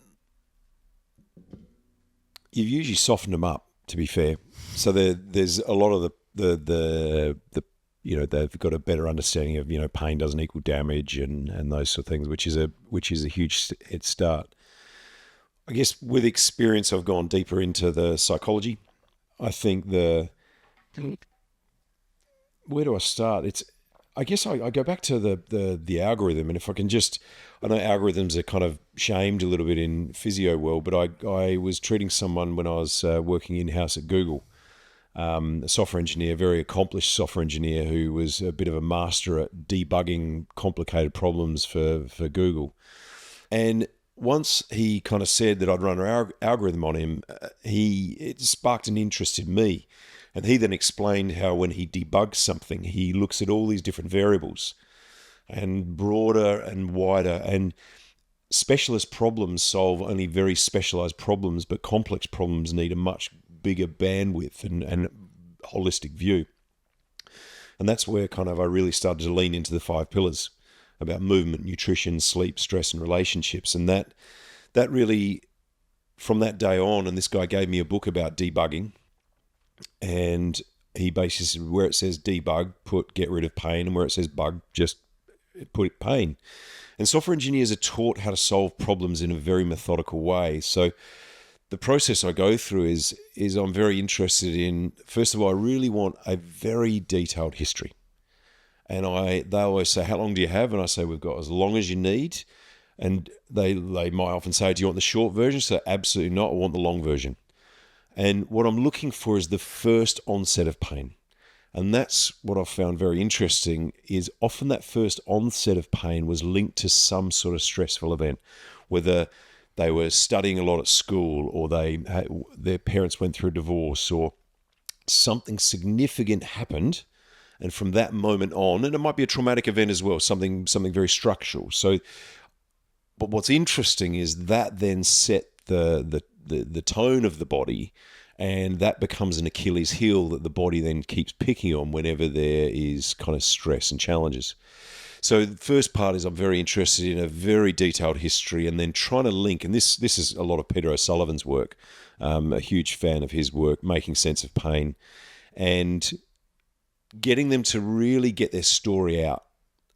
usually softened them up, to be fair. So there's a lot of the they've got a better understanding of pain doesn't equal damage and those sort of things, which is a huge head start. I guess with experience, I've gone deeper into the psychology. I think where do I start? I guess I go back to the algorithm, and if I can I know algorithms are kind of shamed a little bit in physio world, but I was treating someone when I was working in-house at Google, a software engineer, very accomplished software engineer who was a bit of a master at debugging complicated problems for Google. And once he kind of said that I'd run an algorithm on him, it sparked an interest in me. And he then explained how when he debugs something, he looks at all these different variables and broader and wider. And specialist problems solve only very specialized problems, but complex problems need a much bigger bandwidth and holistic view. And that's where kind of I really started to lean into the 5 pillars about movement, nutrition, sleep, stress, and relationships. And that really, from that day on, and this guy gave me a book about debugging. And he basically said, where it says debug, put get rid of pain, and where it says bug, just put pain. And software engineers are taught how to solve problems in a very methodical way. So the process I go through is I'm very interested in, first of all, I really want a very detailed history. And they always say, how long do you have? And I say, we've got as long as you need. And they might often say, do you want the short version? So absolutely not, I want the long version. And what I'm looking for is the first onset of pain. And that's what I've found very interesting, is often that first onset of pain was linked to some sort of stressful event, whether they were studying a lot at school, or their parents went through a divorce, or something significant happened. And from that moment on, and it might be a traumatic event as well, something very structural. So, but what's interesting is that then set the tone of the body, and that becomes an Achilles heel that the body then keeps picking on whenever there is kind of stress and challenges. So the first part is I'm very interested in a very detailed history, and then trying to link, and this is a lot of Peter O'Sullivan's work, a huge fan of his work, Making Sense of Pain, and getting them to really get their story out.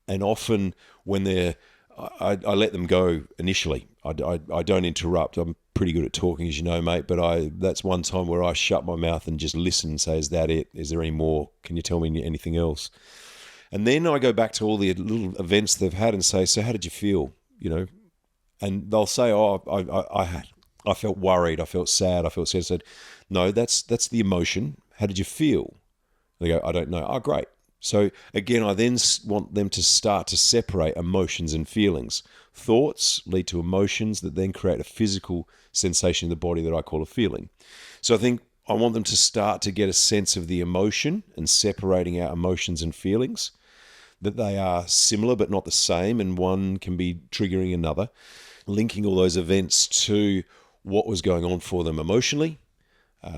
And often when I let them go initially. I don't interrupt. I'm pretty good at talking, as you know, mate, but that's one time where I shut my mouth and just listen and say, is that it? Is there any more? Can you tell me anything else? And then I go back to all the little events they've had and say, so how did you feel? And they'll say, I felt worried. I felt sad. I felt sad. I said, no, that's the emotion. How did you feel? They go, I don't know. Oh, great. So again, I then want them to start to separate emotions and feelings. Thoughts lead to emotions that then create a physical sensation in the body that I call a feeling. So I think I want them to start to get a sense of the emotion and separating out emotions and feelings, that they are similar but not the same, and one can be triggering another, linking all those events to what was going on for them emotionally,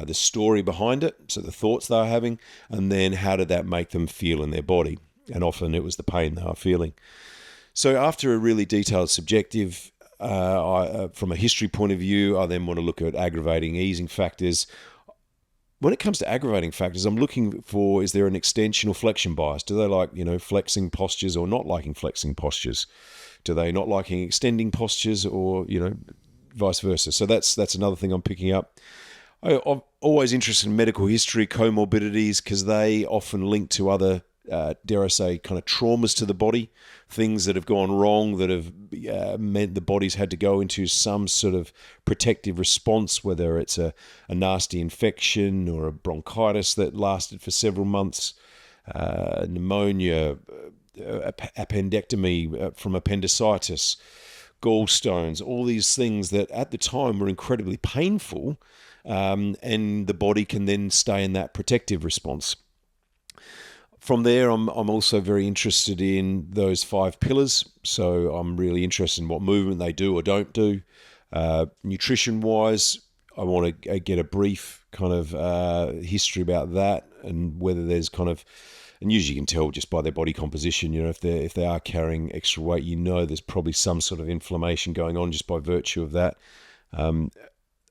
the story behind it, so the thoughts they were having, and then how did that make them feel in their body? And often it was the pain they were feeling. So after a really detailed subjective, from a history point of view, I then want to look at aggravating, easing factors. When it comes to aggravating factors, I'm looking for, is there an extension or flexion bias? Do they like, flexing postures or not liking flexing postures? Do they not liking extending postures, or, vice versa? So that's another thing I'm picking up. I'm always interested in medical history, comorbidities, because they often link to other, dare I say, kind of traumas to the body, things that have gone wrong that have meant the body's had to go into some sort of protective response, whether it's a nasty infection or a bronchitis that lasted for several months, pneumonia, appendectomy from appendicitis, gallstones, all these things that at the time were incredibly painful, and the body can then stay in that protective response. From there, I'm also very interested in those 5 pillars. So I'm really interested in what movement they do or don't do. Nutrition-wise, I want to get a brief kind of history about that, and whether there's kind of, and usually you can tell just by their body composition, if they are carrying extra weight, there's probably some sort of inflammation going on just by virtue of that.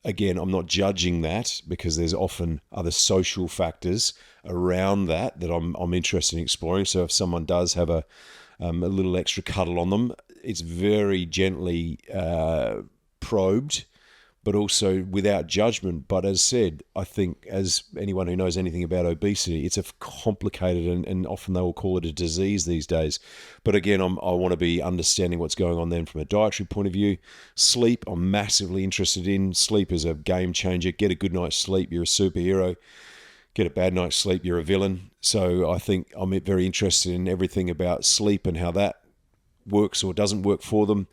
Again, I'm not judging that, because there's often other social factors around that I'm interested in exploring. So if someone does have a little extra cuddle on them, it's very gently probed, but also without judgment. But as said, I think, as anyone who knows anything about obesity, it's a complicated, and often they will call it a disease these days. But again, I want to be understanding what's going on then from a dietary point of view. Sleep, I'm massively interested in. Sleep is a game changer. Get a good night's sleep, you're a superhero. Get a bad night's sleep, you're a villain. So I think I'm very interested in everything about sleep and how that works or doesn't work for them.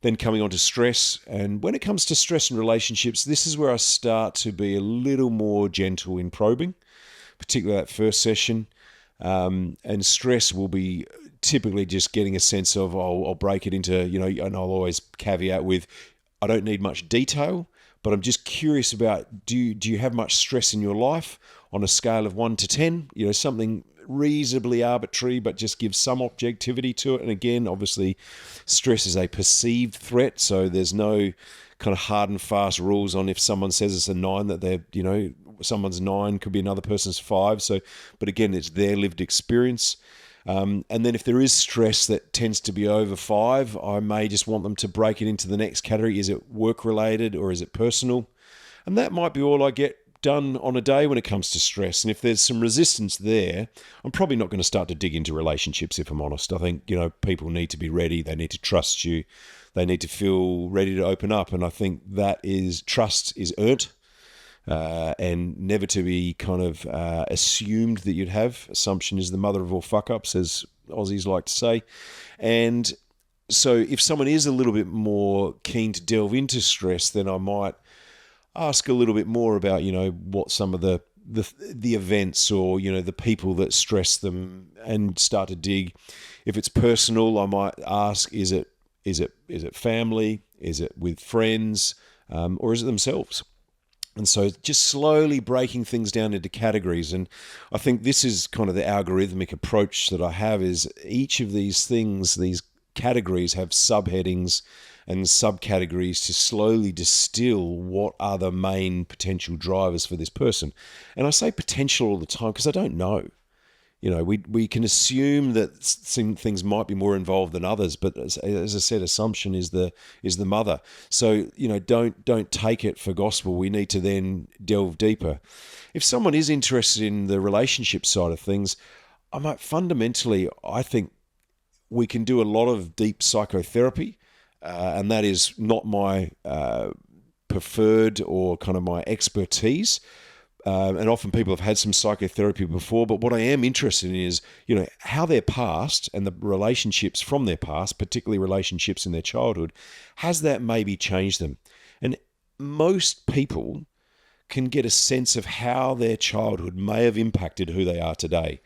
Then coming on to stress. And when it comes to stress in relationships, this is where I start to be a little more gentle in probing, particularly that first session. And stress will be typically just getting a sense of, I'll break it into, and I'll always caveat with, I don't need much detail, but I'm just curious about, do you have much stress in your life on a scale of 1 to 10? Something reasonably arbitrary, but just give some objectivity to it. And again, obviously, stress is a perceived threat, so there's no kind of hard and fast rules on if someone says it's a 9 that they're, someone's 9 could be another person's 5. So, but again, it's their lived experience. And then if there is stress that tends to be over 5, I may just want them to break it into the next category. Is it work related or is it personal? And that might be all I get done on a day when it comes to stress. And if there's some resistance there, I'm probably not going to start to dig into relationships, if I'm honest. I think, people need to be ready. They need to trust you. They need to feel ready to open up. And I think trust is earned, and never to be kind of assumed that you'd have. Assumption is the mother of all fuck-ups, as Aussies like to say. And so if someone is a little bit more keen to delve into stress, then I might ask a little bit more about, what some of the events or, the people that stress them, and start to dig. If it's personal, I might ask, is it family? Is it with friends? Or is it themselves? And so just slowly breaking things down into categories. And I think this is kind of the algorithmic approach that I have, is each of these things, these categories, have subheadings and subcategories to slowly distill what are the main potential drivers for this person. And I say potential all the time because I don't know. We can assume that some things might be more involved than others, but as I said, assumption is the mother. So don't take it for gospel. We need to then delve deeper. If someone is interested in the relationship side of things, fundamentally, I think we can do a lot of deep psychotherapy. And that is not my preferred or kind of my expertise. And often people have had some psychotherapy before, but what I am interested in is, how their past and the relationships from their past, particularly relationships in their childhood, has that maybe changed them? And most people can get a sense of how their childhood may have impacted who they are today.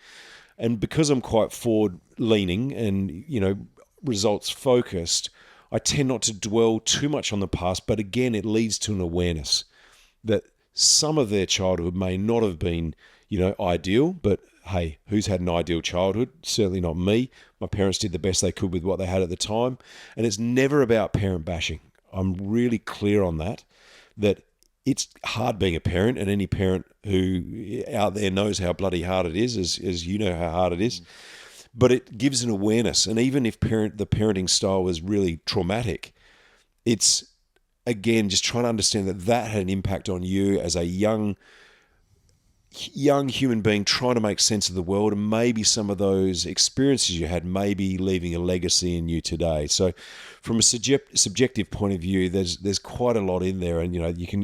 And because I'm quite forward-leaning and, results-focused, I tend not to dwell too much on the past, but again, it leads to an awareness that some of their childhood may not have been, ideal, but hey, who's had an ideal childhood? Certainly not me. My parents did the best they could with what they had at the time. And it's never about parent bashing. I'm really clear on that it's hard being a parent, and any parent who out there knows how bloody hard it is, as you know how hard it is. But it gives an awareness. And even if the parenting style was really traumatic, it's, again, just trying to understand that had an impact on you as a young human being trying to make sense of the world, and maybe some of those experiences you had may be leaving a legacy in you today. So from a subjective point of view, there's quite a lot in there, and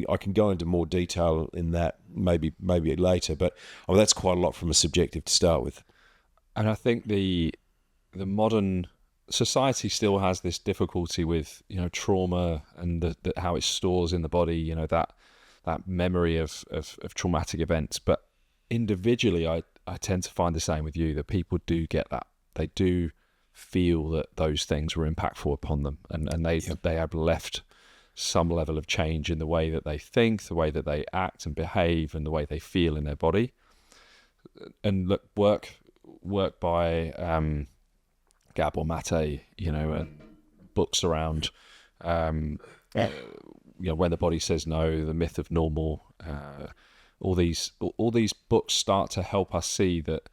I can go into more detail in that maybe later, but that's quite a lot from a subjective to start with. And I think the modern society still has this difficulty with trauma and how it stores in the body, that memory of traumatic events. But individually, I tend to find the same with you, that people do get that. They do feel that those things were impactful upon them, and they have left some level of change in the way that they think, the way that they act and behave, and the way they feel in their body. And look, work by Gabor Mate, books around when the body says no, the myth of normal, all these books start to help us see that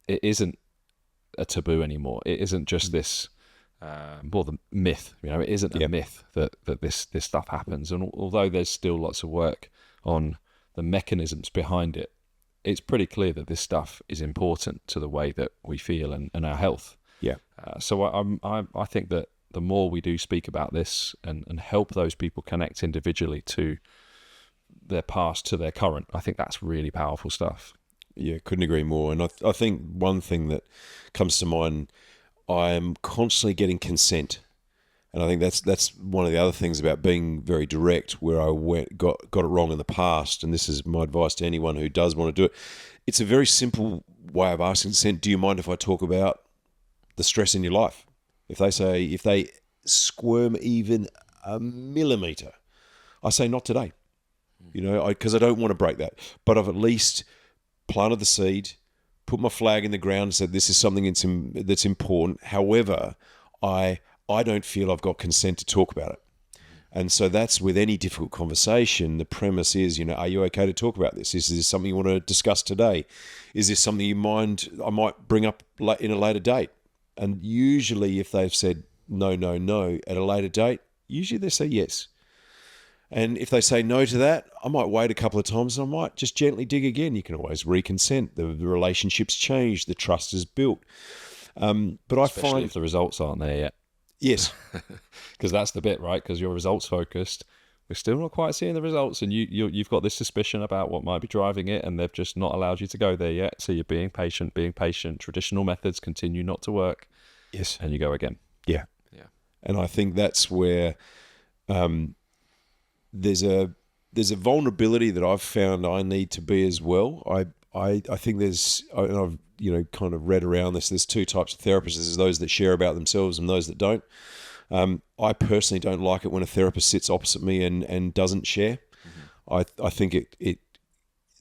it isn't a taboo anymore. It isn't just this more the myth. It isn't a myth that this stuff happens. And although there's still lots of work on the mechanisms behind it, it's pretty clear that this stuff is important to the way that we feel and our health. Yeah. So I think that the more we do speak about this and help those people connect individually to their past, to their current, I think that's really powerful stuff. Yeah, couldn't agree more. And I think one thing that comes to mind, I am constantly getting consent. And I think that's one of the other things about being very direct, where I got it wrong in the past. And this is my advice to anyone who does want to do it. It's a very simple way of asking consent. Do you mind if I talk about the stress in your life? If they squirm even a millimetre, I say not today, because I don't want to break that. But I've at least planted the seed, put my flag in the ground and said, this is something that's important. However, I don't feel I've got consent to talk about it. And so that's with any difficult conversation. The premise is, are you okay to talk about this? Is this something you want to discuss today? Is this something I might bring up in a later date? And usually if they've said no at a later date, usually they say yes. And if they say no to that, I might wait a couple of times and I might just gently dig again. You can always reconsent. The relationship's changed. The trust is built. But especially I find if the results aren't there yet. Yes. Because that's the bit, right? Because you're results focused. We're still not quite seeing the results, and you've got this suspicion about what might be driving it, and they've just not allowed you to go there yet. So you're being patient. Traditional methods continue not to work. Yes. And you go again. Yeah. And I think that's where there's a vulnerability that I've found I need to be as well. I think there's, and I've kind of read around this. There's two types of therapists. There's those that share about themselves and those that don't. I personally don't like it when a therapist sits opposite me and doesn't share. Mm-hmm. I think it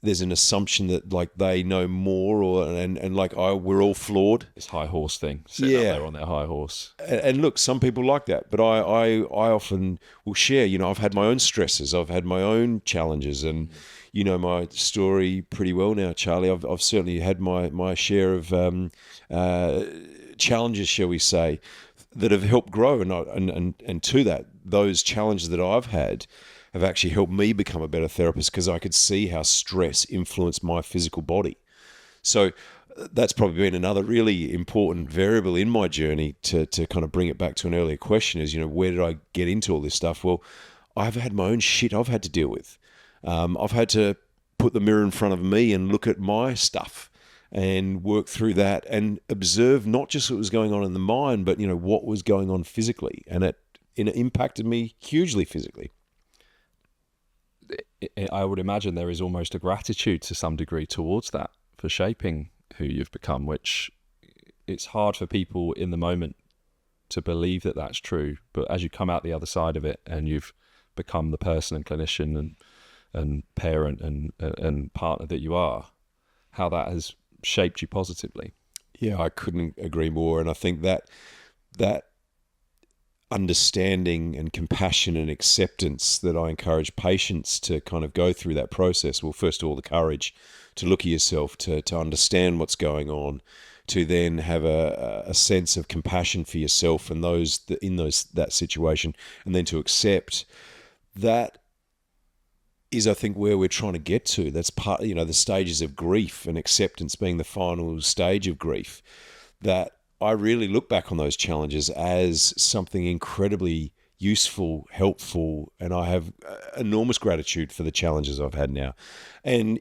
there's an assumption that like they know more, we're all flawed. This high horse thing, sitting up there on their high horse. And look, some people like that, but I often will share. I've had my own stresses, I've had my own challenges, and you know my story pretty well now, Charlie. I've certainly had my share of challenges, shall we say, that have helped grow, and to that, those challenges that I've had have actually helped me become a better therapist, because I could see how stress influenced my physical body. So that's probably been another really important variable in my journey to kind of bring it back to an earlier question is, where did I get into all this stuff? Well, I've had my own shit I've had to deal with. I've had to put the mirror in front of me and look at my stuff and work through that and observe not just what was going on in the mind, but, what was going on physically. And it impacted me hugely physically. I would imagine there is almost a gratitude to some degree towards that for shaping who you've become, which it's hard for people in the moment to believe that that's true. But as you come out the other side of it and you've become the person and clinician and parent and partner that you are, how that has shaped you positively. Yeah, I couldn't agree more. And I think that understanding and compassion and acceptance that I encourage patients to kind of go through that process. Well, first of all, the courage to look at yourself, to understand what's going on, to then have a sense of compassion for yourself and those in that situation, and then to accept that is, I think, where we're trying to get to. That's part, the stages of grief, and acceptance being the final stage of grief. That I really look back on those challenges as something incredibly useful, helpful, and I have enormous gratitude for the challenges I've had now. And,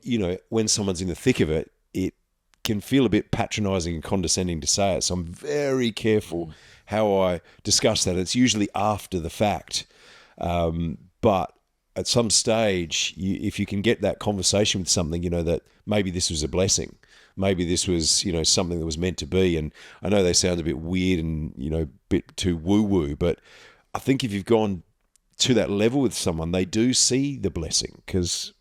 when someone's in the thick of it, it can feel a bit patronizing and condescending to say it. So I'm very careful how I discuss that. It's usually after the fact. But at some stage, if you can get that conversation with something, that maybe this was a blessing. Maybe this was, something that was meant to be. And I know they sound a bit weird and, a bit too woo-woo, but I think if you've gone to that level with someone, they do see the blessing because,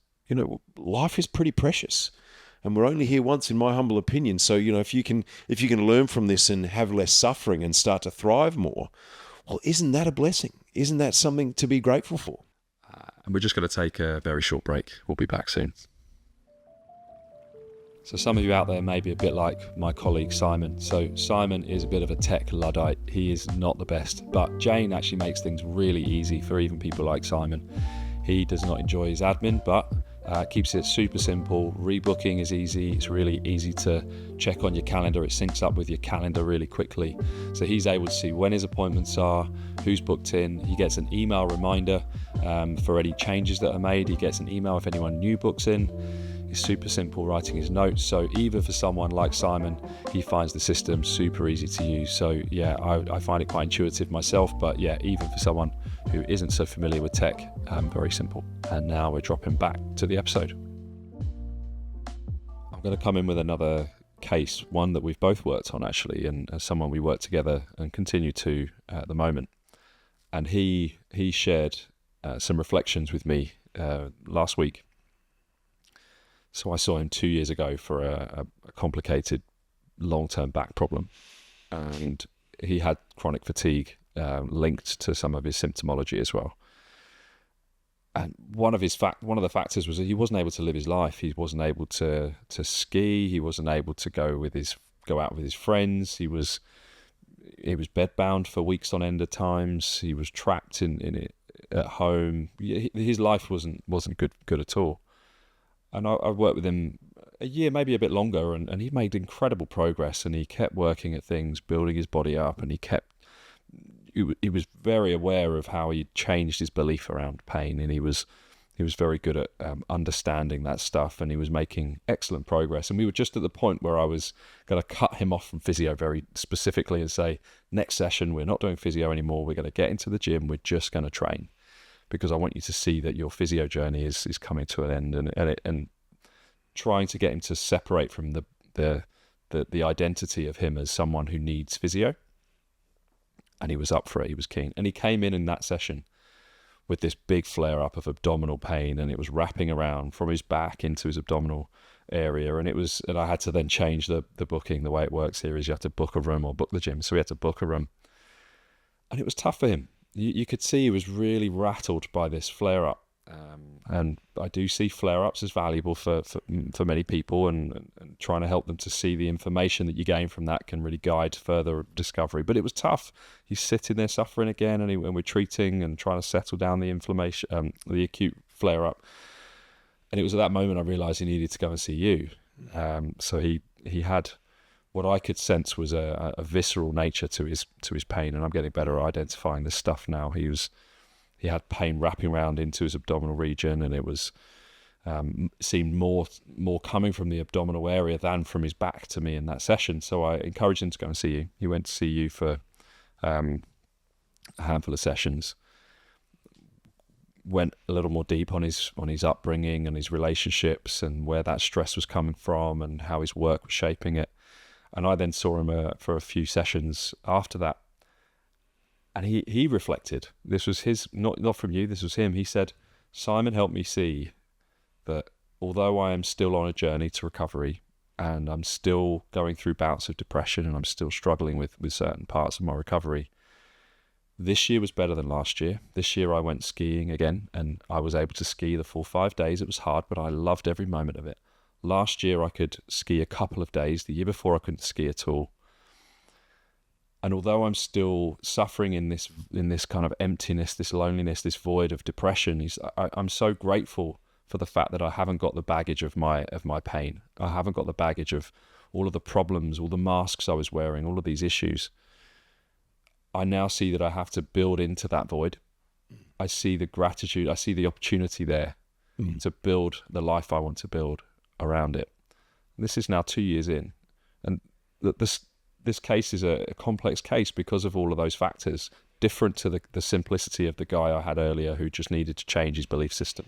life is pretty precious and we're only here once, in my humble opinion. So, if you can learn from this and have less suffering and start to thrive more, well, isn't that a blessing? Isn't that something to be grateful for? And we're just going to take a very short break. We'll be back soon. So some of you out there may be a bit like my colleague Simon. So Simon is a bit of a tech Luddite. He is not the best, but Jane actually makes things really easy for even people like Simon. He does not enjoy his admin, but keeps it super simple. Rebooking is easy. It's really easy to check on your calendar. It syncs up with your calendar really quickly. So he's able to see when his appointments are, who's booked in. He gets an email reminder for any changes that are made. He gets an email if anyone new books in. It's super simple writing his notes. So even for someone like Simon, he finds the system super easy to use. So yeah, I find it quite intuitive myself, but yeah, even for someone who isn't so familiar with tech, very simple. And now we're dropping back to the episode. I'm going to come in with another case, one that we've both worked on actually, and as someone we work together and continue to at the moment. And he shared some reflections with me last week. So I saw him 2 years ago for a complicated long-term back problem, and he had chronic fatigue linked to some of his symptomology as well. And one of the factors was that he wasn't able to live his life. He wasn't able to ski. He wasn't able to go out with his friends. He was bedbound for weeks on end at times. He was trapped in it at home. His life wasn't good at all. And I worked with him a year, maybe a bit longer, and he made incredible progress, and he kept working at things, building his body up, and he was very aware of how he changed his belief around pain, and he was very good at understanding that stuff, and he was making excellent progress. And we were just at the point where I was going to cut him off from physio very specifically and say, next session, we're not doing physio anymore. We're going to get into the gym. We're just going to train, because I want you to see that your physio journey is coming to an end, and trying to get him to separate from the identity of him as someone who needs physio. And he was up for it. He was keen. And he came in that session with this big flare up of abdominal pain, and it was wrapping around from his back into his abdominal area. And I had to then change the booking. The way it works here is you have to book a room or book the gym. So we had to book a room, and it was tough for him. You could see he was really rattled by this flare up. And I do see flare-ups as valuable for many people, and trying to help them to see the information that you gain from that can really guide further discovery. But it was tough. He's sitting there suffering again, and we're treating and trying to settle down the inflammation, the acute flare-up. And it was at that moment I realised he needed to go and see you. So he had what I could sense was a visceral nature to his pain, and I'm getting better at identifying this stuff now. He had pain wrapping around into his abdominal region, and it was seemed more coming from the abdominal area than from his back to me in that session. So I encouraged him to go and see you. He went to see you for a handful of sessions. went a little more deep on his upbringing and his relationships and where that stress was coming from and how his work was shaping it. And I then saw him for a few sessions after that. And he reflected. This was his, not from you, this was him. He said, Simon helped me see that although I am still on a journey to recovery and I'm still going through bouts of depression and I'm still struggling with certain parts of my recovery, this year was better than last year. This year I went skiing again and I was able to ski the full 5 days. It was hard, but I loved every moment of it. Last year I could ski a couple of days. The year before I couldn't ski at all. And although I'm still suffering in this kind of emptiness, this loneliness, this void of depression, I'm so grateful for the fact that I haven't got the baggage of my pain. I haven't got the baggage of all of the problems, all the masks I was wearing, all of these issues. I now see that I have to build into that void. I see the gratitude, I see the opportunity there to build the life I want to build around it. This is now 2 years in, and this case is a complex case because of all of those factors, different to the simplicity of the guy I had earlier who just needed to change his belief system.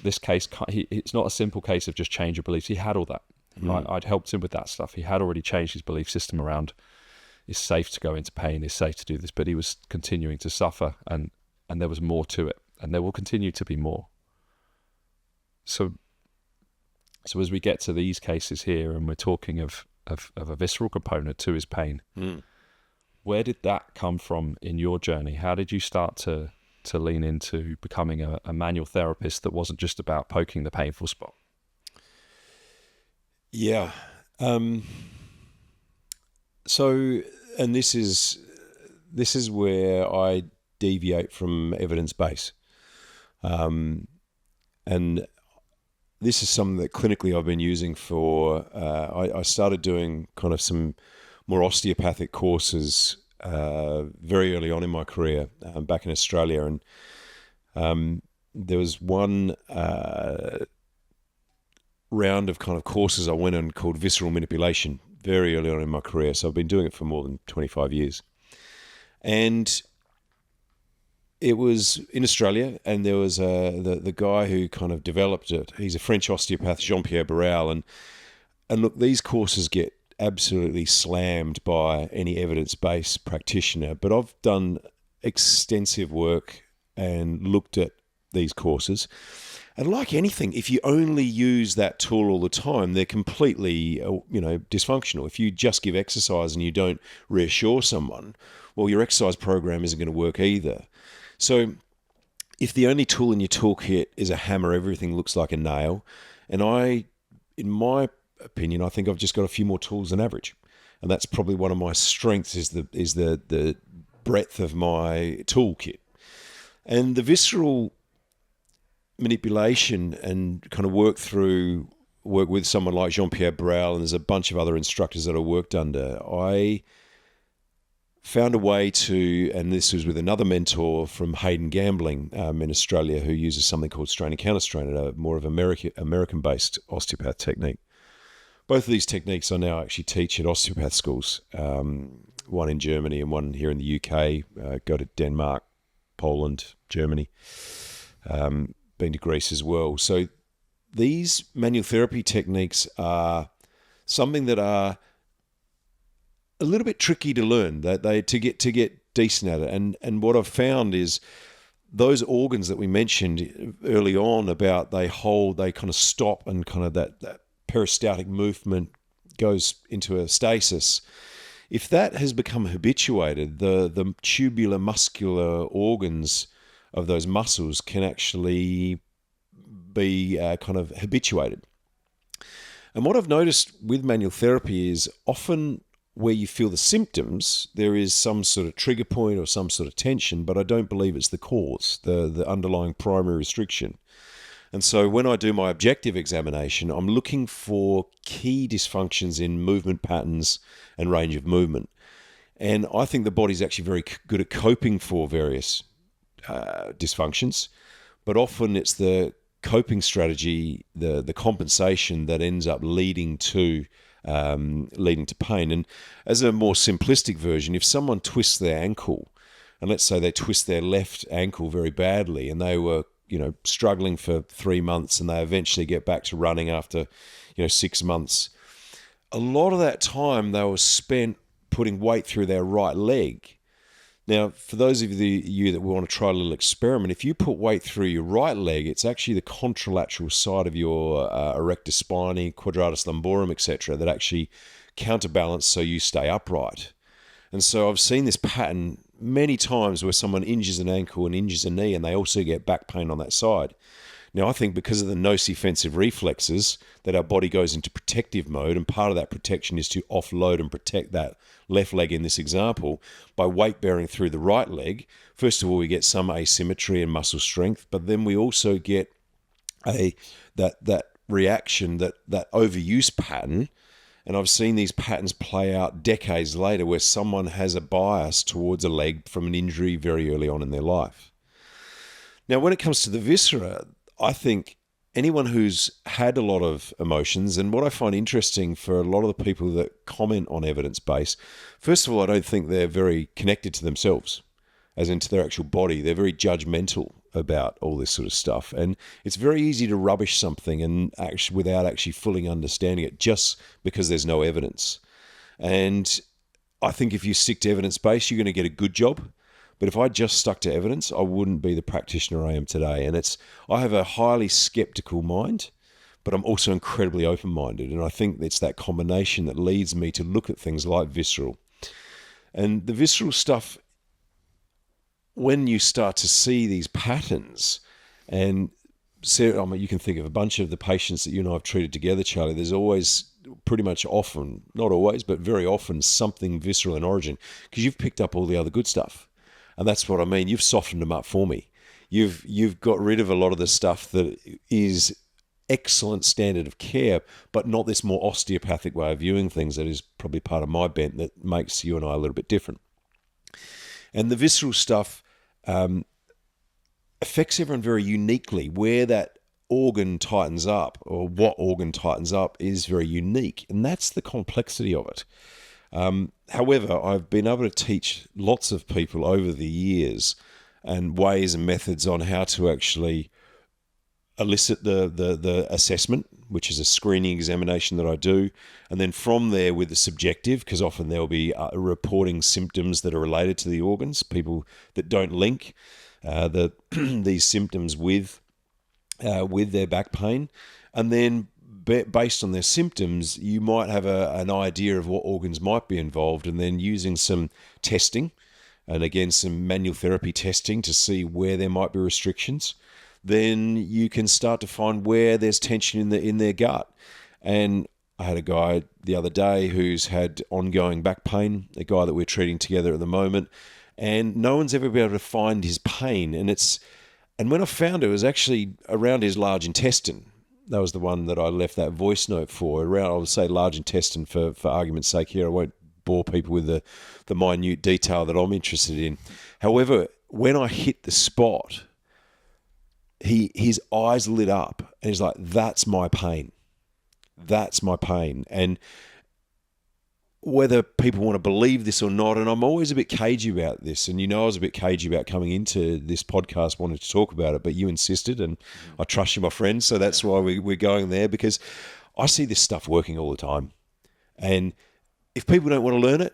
This case, it's not a simple case of just change your beliefs. He had all that. I'd helped him with that stuff. He had already changed his belief system around it's safe to go into pain, it's safe to do this, but he was continuing to suffer, and there was more to it, and there will continue to be more. So as we get to these cases here, and we're talking of a visceral component to his pain, where did that come from in your journey? How did you start to lean into becoming a manual therapist that wasn't just about poking the painful spot? Yeah. So, and this is where I deviate from evidence base. And this is something that clinically I've been using for, I started doing kind of some more osteopathic courses very early on in my career back in Australia. And there was one round of kind of courses I went on called Visceral Manipulation very early on in my career. So I've been doing it for more than 25 years. And it was in Australia, and there was the guy who kind of developed it. He's a French osteopath, Jean-Pierre Barral. And look, these courses get absolutely slammed by any evidence-based practitioner. But I've done extensive work and looked at these courses. And like anything, if you only use that tool all the time, they're completely, dysfunctional. If you just give exercise and you don't reassure someone, well, your exercise program isn't going to work either. So if the only tool in your toolkit is a hammer, everything looks like a nail. And in my opinion, I think I've just got a few more tools than average. And that's probably one of my strengths is the breadth of my toolkit. And the visceral manipulation and kind of work with someone like Jean-Pierre Barral, and there's a bunch of other instructors that I worked under, I found a way to, and this was with another mentor from Hayden Gambling in Australia, who uses something called strain and counterstrain, a more of American-based osteopath technique. Both of these techniques I now actually teach at osteopath schools, one in Germany and one here in the UK. Go to Denmark, Poland, Germany, been to Greece as well. So these manual therapy techniques are something that are a little bit tricky to learn, that to get decent at it. And what I've found is those organs that we mentioned early on about they kind of stop, and kind of that peristaltic movement goes into a stasis. If that has become habituated, the tubular muscular organs of those muscles can actually be kind of habituated. And what I've noticed with manual therapy is often where you feel the symptoms, there is some sort of trigger point or some sort of tension, but I don't believe it's the cause, the underlying primary restriction. And so when I do my objective examination, I'm looking for key dysfunctions in movement patterns and range of movement. And I think the body's actually very good at coping for various dysfunctions, but often it's the coping strategy, the compensation that ends up leading to pain. And as a more simplistic version, if someone twists their ankle, and let's say they twist their left ankle very badly, and they were, struggling for 3 months, and they eventually get back to running after, 6 months. A lot of that time they were spent putting weight through their right leg. Now, for those of you that want to try a little experiment, if you put weight through your right leg, it's actually the contralateral side of your erector spinae, quadratus lumborum, etc., that actually counterbalance so you stay upright. And so I've seen this pattern many times where someone injures an ankle and injures a knee, and they also get back pain on that side. Now, I think because of the nocifensive reflexes, that our body goes into protective mode, and part of that protection is to offload and protect that left leg in this example by weight bearing through the right leg. First of all, we get some asymmetry and muscle strength, but then we also get that reaction, that overuse pattern. And I've seen these patterns play out decades later where someone has a bias towards a leg from an injury very early on in their life. Now, when it comes to the viscera, I think anyone who's had a lot of emotions, and what I find interesting for a lot of the people that comment on evidence-based, first of all, I don't think they're very connected to themselves, as into their actual body. They're very judgmental about all this sort of stuff. And it's very easy to rubbish something and without actually fully understanding it, just because there's no evidence. And I think if you stick to evidence-based, you're going to get a good job. But if I just stuck to evidence, I wouldn't be the practitioner I am today. And I have a highly skeptical mind, but I'm also incredibly open-minded. And I think it's that combination that leads me to look at things like Visceral. And the Visceral stuff, when you start to see these patterns, and you can think of a bunch of the patients that you and I have treated together, Charlie, there's always pretty much often, not always, but very often something visceral in origin, because you've picked up all the other good stuff. And that's what I mean. You've softened them up for me. You've got rid of a lot of the stuff that is excellent standard of care, but not this more osteopathic way of viewing things that is probably part of my bent that makes you and I a little bit different. And the visceral stuff affects everyone very uniquely. Where that organ tightens up, or what organ tightens up, is very unique. And that's the complexity of it. However, I've been able to teach lots of people over the years and ways and methods on how to actually elicit the assessment, which is a screening examination that I do. And then from there with the subjective, because often there'll be reporting symptoms that are related to the organs, people that don't link these symptoms with their back pain. And then based on their symptoms, you might have an idea of what organs might be involved, and then using some testing, and again, some manual therapy testing to see where there might be restrictions, then you can start to find where there's tension in their gut. And I had a guy the other day who's had ongoing back pain, a guy that we're treating together at the moment, and no one's ever been able to find his pain. And when I found it was actually around his large intestine. That was the one that I left that voice note for. Around, I would say large intestine for argument's sake here. I won't bore people with the minute detail that I'm interested in. However, when I hit the spot, his eyes lit up, and he's like, "That's my pain. That's my pain." And whether people want to believe this or not, and I'm always a bit cagey about this, and I was a bit cagey about coming into this podcast wanting to talk about it, but you insisted, and I trust you, my friend, so that's why we're going there, because I see this stuff working all the time. And if people don't want to learn it,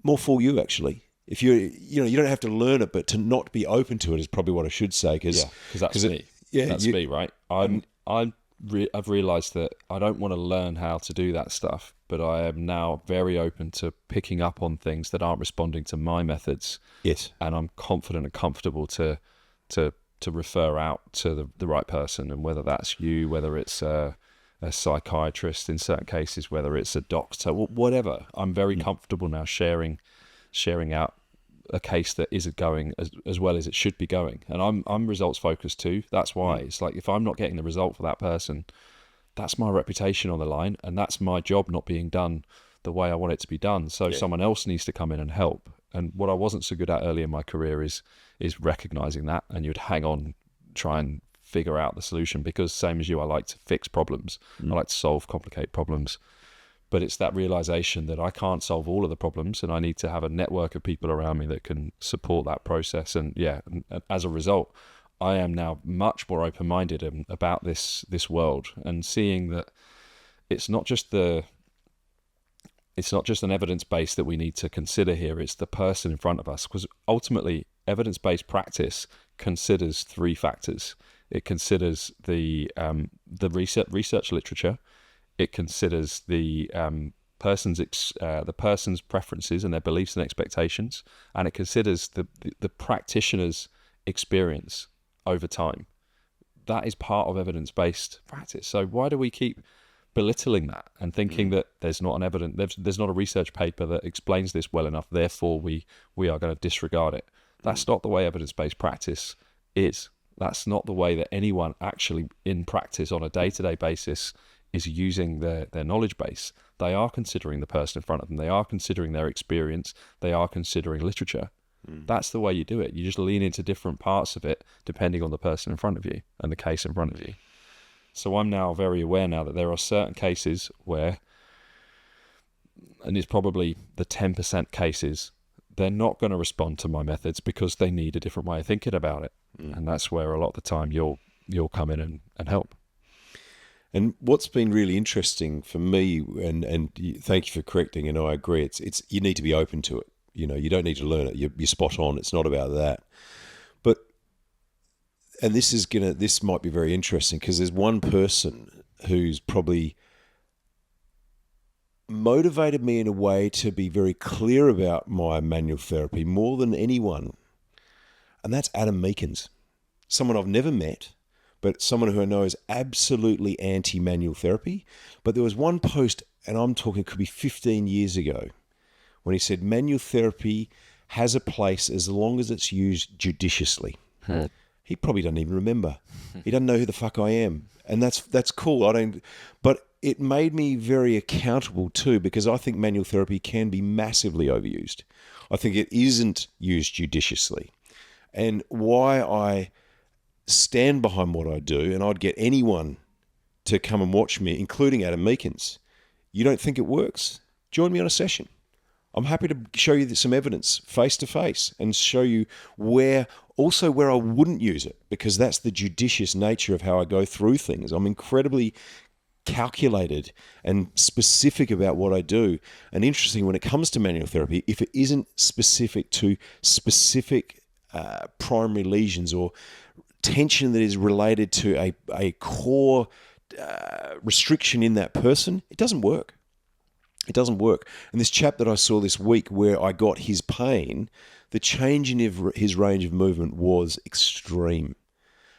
more fool you, actually. If you don't have to learn it, but to not be open to it is probably what I should say. Because that's me. Yeah, that's me, right? I've realised that I don't want to learn how to do that stuff, but I am now very open to picking up on things that aren't responding to my methods. Yes. And I'm confident and comfortable to refer out to the right person, and whether that's you, whether it's a psychiatrist in certain cases, whether it's a doctor, whatever. I'm very comfortable now sharing out a case that isn't going as well as it should be going. And I'm results focused too. That's why it's like, if I'm not getting the result for that person, that's my reputation on the line, and that's my job not being done the way I want it to be done. So someone else needs to come in and help. And what I wasn't so good at early in my career is recognizing that, and you'd hang on, try and figure out the solution, because same as you, I like to fix problems. I like to solve complicated problems. but it's that realization that I can't solve all of the problems, and I need to have a network of people around me that can support that process. And as a result, I am now much more open-minded about this world, and seeing that it's not just an evidence base that we need to consider here. It's the person in front of us, because ultimately evidence-based practice considers three factors. It considers the research literature. It considers the person's preferences and their beliefs and expectations, and it considers the practitioner's experience over time. That is part of evidence-based practice. So why do we keep belittling that and thinking that there's not a research paper that explains this well enough, therefore we are going to disregard it? That's not the way evidence-based practice is. That's not the way that anyone actually in practice on a day-to-day basis is using their knowledge base. They are considering the person in front of them. They are considering their experience. They are considering literature. That's the way you do it. You just lean into different parts of it depending on the person in front of you and the case in front of you. So I'm now very aware now that there are certain cases where, and it's probably the 10% cases, they're not going to respond to my methods because they need a different way of thinking about it. And that's where a lot of the time you'll come in and help. And what's been really interesting for me, and thank you for correcting, and I agree, it's you need to be open to it. You know, you don't need to learn it. You're spot on. It's not about that. But, and this might be very interesting, because there's one person who's probably motivated me in a way to be very clear about my manual therapy more than anyone. And that's Adam Meakins, someone I've never met, but someone who I know is absolutely anti-manual therapy. But there was one post, and I'm talking could be 15 years ago, when he said manual therapy has a place as long as it's used judiciously. He probably doesn't even remember. He doesn't know who the fuck I am. And that's cool. But it made me very accountable too, because I think manual therapy can be massively overused. I think it isn't used judiciously. And why I stand behind what I do, and I'd get anyone to come and watch me, including Adam Meakins. You don't think it works? Join me on a session. I'm happy to show you some evidence face to face and show you where I wouldn't use it, because that's the judicious nature of how I go through things. I'm incredibly calculated and specific about what I do. And interesting, when it comes to manual therapy, if it isn't specific to specific primary lesions or tension that is related to a core restriction in that person, it doesn't work. It doesn't work. And this chap that I saw this week, where I got his pain, the change in his range of movement was extreme.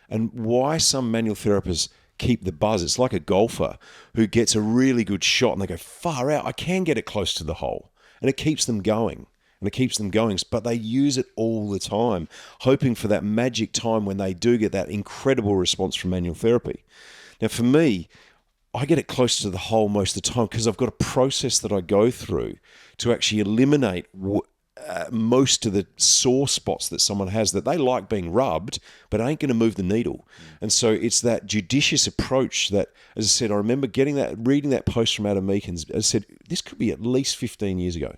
And why some manual therapists keep the buzz, it's like a golfer who gets a really good shot and they go, far out, I can get it close to the hole. And it keeps them going. But they use it all the time, hoping for that magic time when they do get that incredible response from manual therapy. Now, for me, I get it close to the hole most of the time because I've got a process that I go through to actually eliminate most of the sore spots that someone has that they like being rubbed, but ain't going to move the needle. And so it's that judicious approach that, as I said, I remember reading that post from Adam Meakins. I said, this could be at least 15 years ago.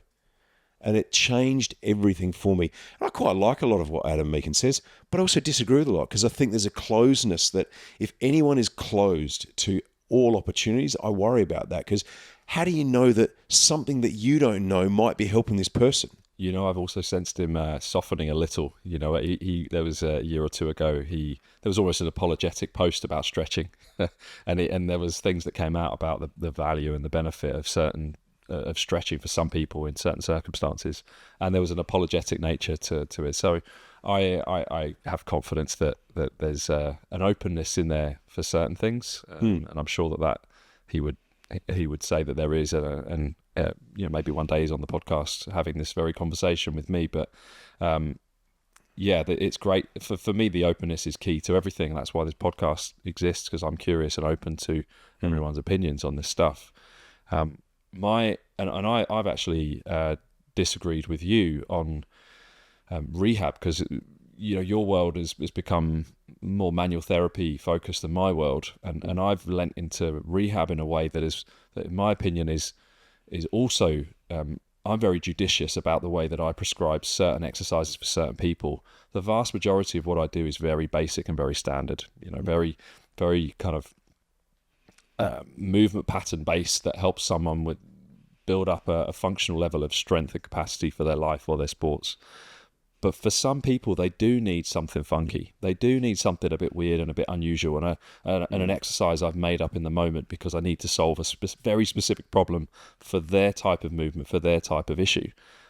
And it changed everything for me. And I quite like a lot of what Adam Meakins says, but I also disagree with a lot, because I think there's a closeness that if anyone is closed to all opportunities, I worry about that, because how do you know that something that you don't know might be helping this person? You know, I've also sensed him softening a little. You know, there was a year or two ago, there was almost an apologetic post about stretching, and there was things that came out about the value and the benefit of of stretching for some people in certain circumstances, and there was an apologetic nature to it. So I have confidence that there's an openness in there for certain things, and I'm sure that he would say that there is, and maybe one day he's on the podcast having this very conversation with me. But it's great for me. The openness is key to everything. That's why this podcast exists, because I'm curious and open to everyone's opinions on this stuff. I've actually disagreed with you on rehab, because your world has become more manual therapy focused than my world, and I've lent into rehab in a way that in my opinion is is also I'm very judicious about the way that I prescribe certain exercises for certain people. The vast majority of what I do is very basic and very standard, very, very kind of movement pattern based that helps someone with build up a functional level of strength and capacity for their life or their sports. But for some people, they do need something funky. They do need something a bit weird and a bit unusual, and an exercise I've made up in the moment because I need to solve a very specific problem for their type of movement, for their type of issue.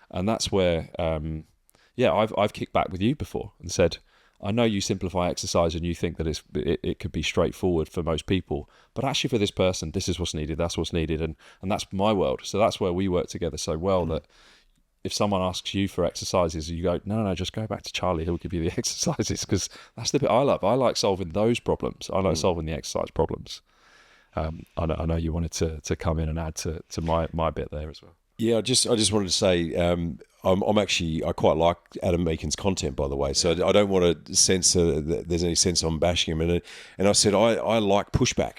And that's where, I've kicked back with you before and said, I know you simplify exercise and you think that it could be straightforward for most people, but actually for this person, this is what's needed, that's what's needed, and that's my world. So that's where we work together so well that if someone asks you for exercises, you go, no, just go back to Charlie. He'll give you the exercises, because that's the bit I love. I like solving those problems. I like solving the exercise problems. I know you wanted to come in and add to my bit there as well. Yeah, I just wanted to say I quite like Adam Meakin's content, by the way. So I don't want to censor that there's any sense I'm bashing him. And I said I like pushback.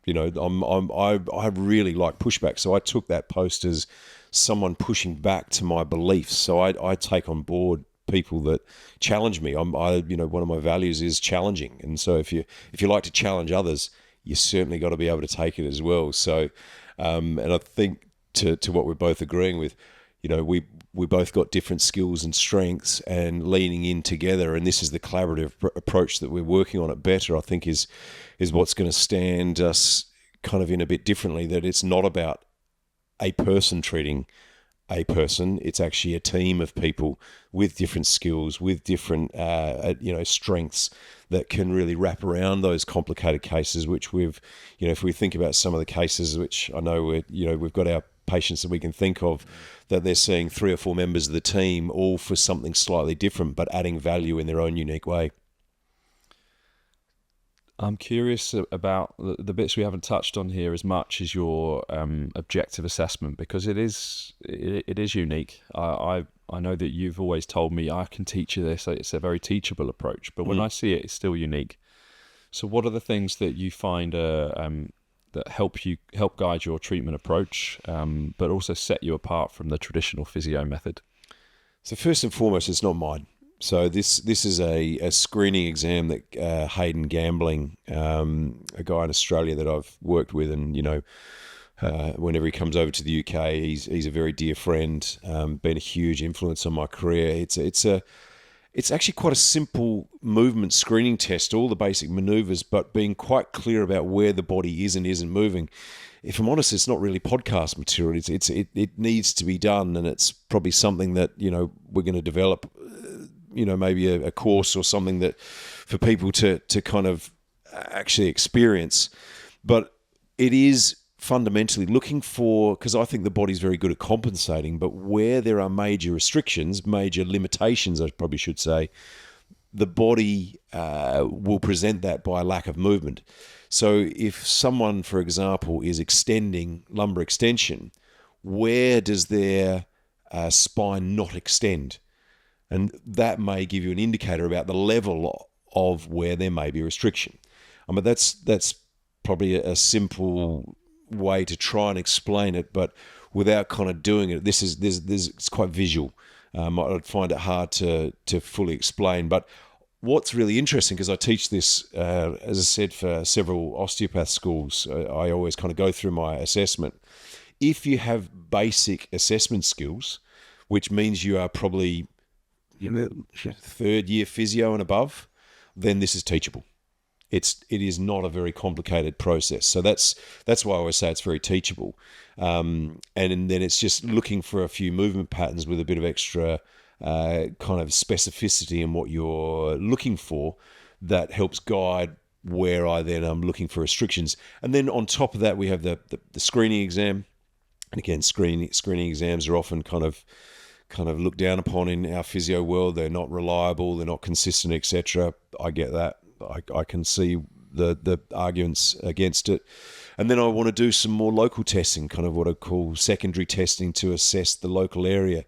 I really like pushback. So I took that post as someone pushing back to my beliefs. So I take on board people that challenge me. One of my values is challenging, and so if you like to challenge others, you certainly got to be able to take it as well. So, and I think to what we're both agreeing with, we both got different skills and strengths, and leaning in together. And this is the collaborative approach that we're working on at Better, I think is what's going to stand us kind of in a bit differently. That it's not about a person treating a person. It's actually a team of people with different skills, with different strengths that can really wrap around those complicated cases, which if we think about some of the cases, which I know we've got our patients that we can think of, that they're seeing 3 or 4 members of the team, all for something slightly different, but adding value in their own unique way. I'm curious about the bits we haven't touched on here as much as your objective assessment, because it is unique. I know that you've always told me I can teach you this. It's a very teachable approach, but when I see it, it's still unique. So what are the things that you find that help guide your treatment approach, but also set you apart from the traditional physio method? So first and foremost, it's not mine. So this is a screening exam that Hayden Gambling, a guy in Australia that I've worked with, and whenever he comes over to the UK, he's a very dear friend, been a huge influence on my career. It's actually quite a simple movement screening test, all the basic maneuvers, but being quite clear about where the body is and isn't moving. If I'm honest, it's not really podcast material. It needs to be done, and it's probably something that we're going to develop. Maybe a course or something that for people to kind of actually experience. But it is fundamentally looking for, because I think the body's very good at compensating, but where there are major restrictions, major limitations, I probably should say, the body will present that by a lack of movement. So if someone, for example, is extending lumbar extension, where does their spine not extend? And that may give you an indicator about the level of where there may be restriction. I mean, that's probably a simple way to try and explain it, but without kind of doing it, it's quite visual. I'd find it hard to fully explain. But what's really interesting, because I teach this, as I said, for several osteopath schools, I always kind of go through my assessment. If you have basic assessment skills, which means you are probably 3rd year physio and above, then this is teachable. It is not a very complicated process. So that's why I always say it's very teachable. And then it's just looking for a few movement patterns with a bit of extra kind of specificity in what you're looking for that helps guide where I then am looking for restrictions. And then on top of that, we have the screening exam. And again, screening exams are often kind of looked down upon in our physio world. They're not reliable, they're not consistent, etc. I get that. I can see the arguments against it. And then I want to do some more local testing, kind of what I call secondary testing, to assess the local area.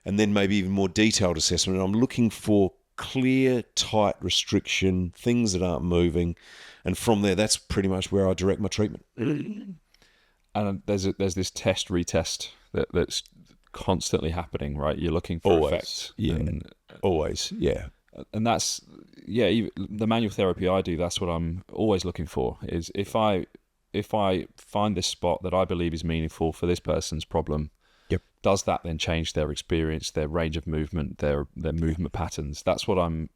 And then maybe even more detailed assessment. And I'm looking for clear, tight restriction, things that aren't moving. And from there, that's pretty much where I direct my treatment. and there's this test retest that's constantly happening, right? You're looking for effects. Always, yeah. And that's, the manual therapy I do, that's what I'm always looking for, is if I find this spot that I believe is meaningful for this person's problem, does that then change their experience, their range of movement, their movement patterns? That's what I'm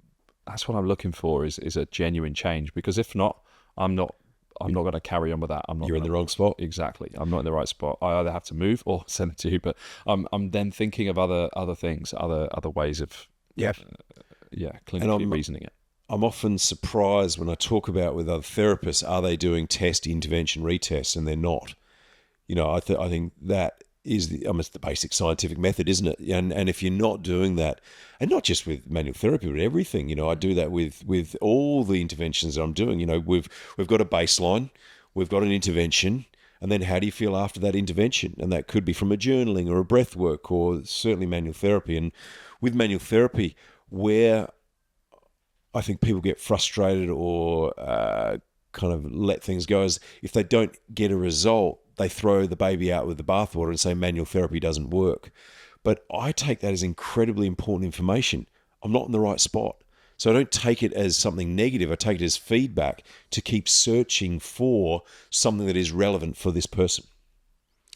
looking for, is a genuine change. Because if not, I'm not going to carry on with that. You're in the wrong spot. Exactly. I'm not in the right spot. I either have to move or send it to you, but I'm then thinking of other things, other ways of clinically reasoning it. I'm often surprised when I talk about with other therapists, are they doing test, intervention, retest, and they're not. I think that is it's the basic scientific method, isn't it? And if you're not doing that, and not just with manual therapy, but everything, I do that with all the interventions that I'm doing. We've got a baseline, we've got an intervention, and then how do you feel after that intervention? And that could be from a journaling or a breath work, or certainly manual therapy. And with manual therapy, where I think people get frustrated or kind of let things go is if they don't get a result, they throw the baby out with the bathwater and say manual therapy doesn't work. But I take that as incredibly important information. I'm not in the right spot. So I don't take it as something negative. I take it as feedback to keep searching for something that is relevant for this person.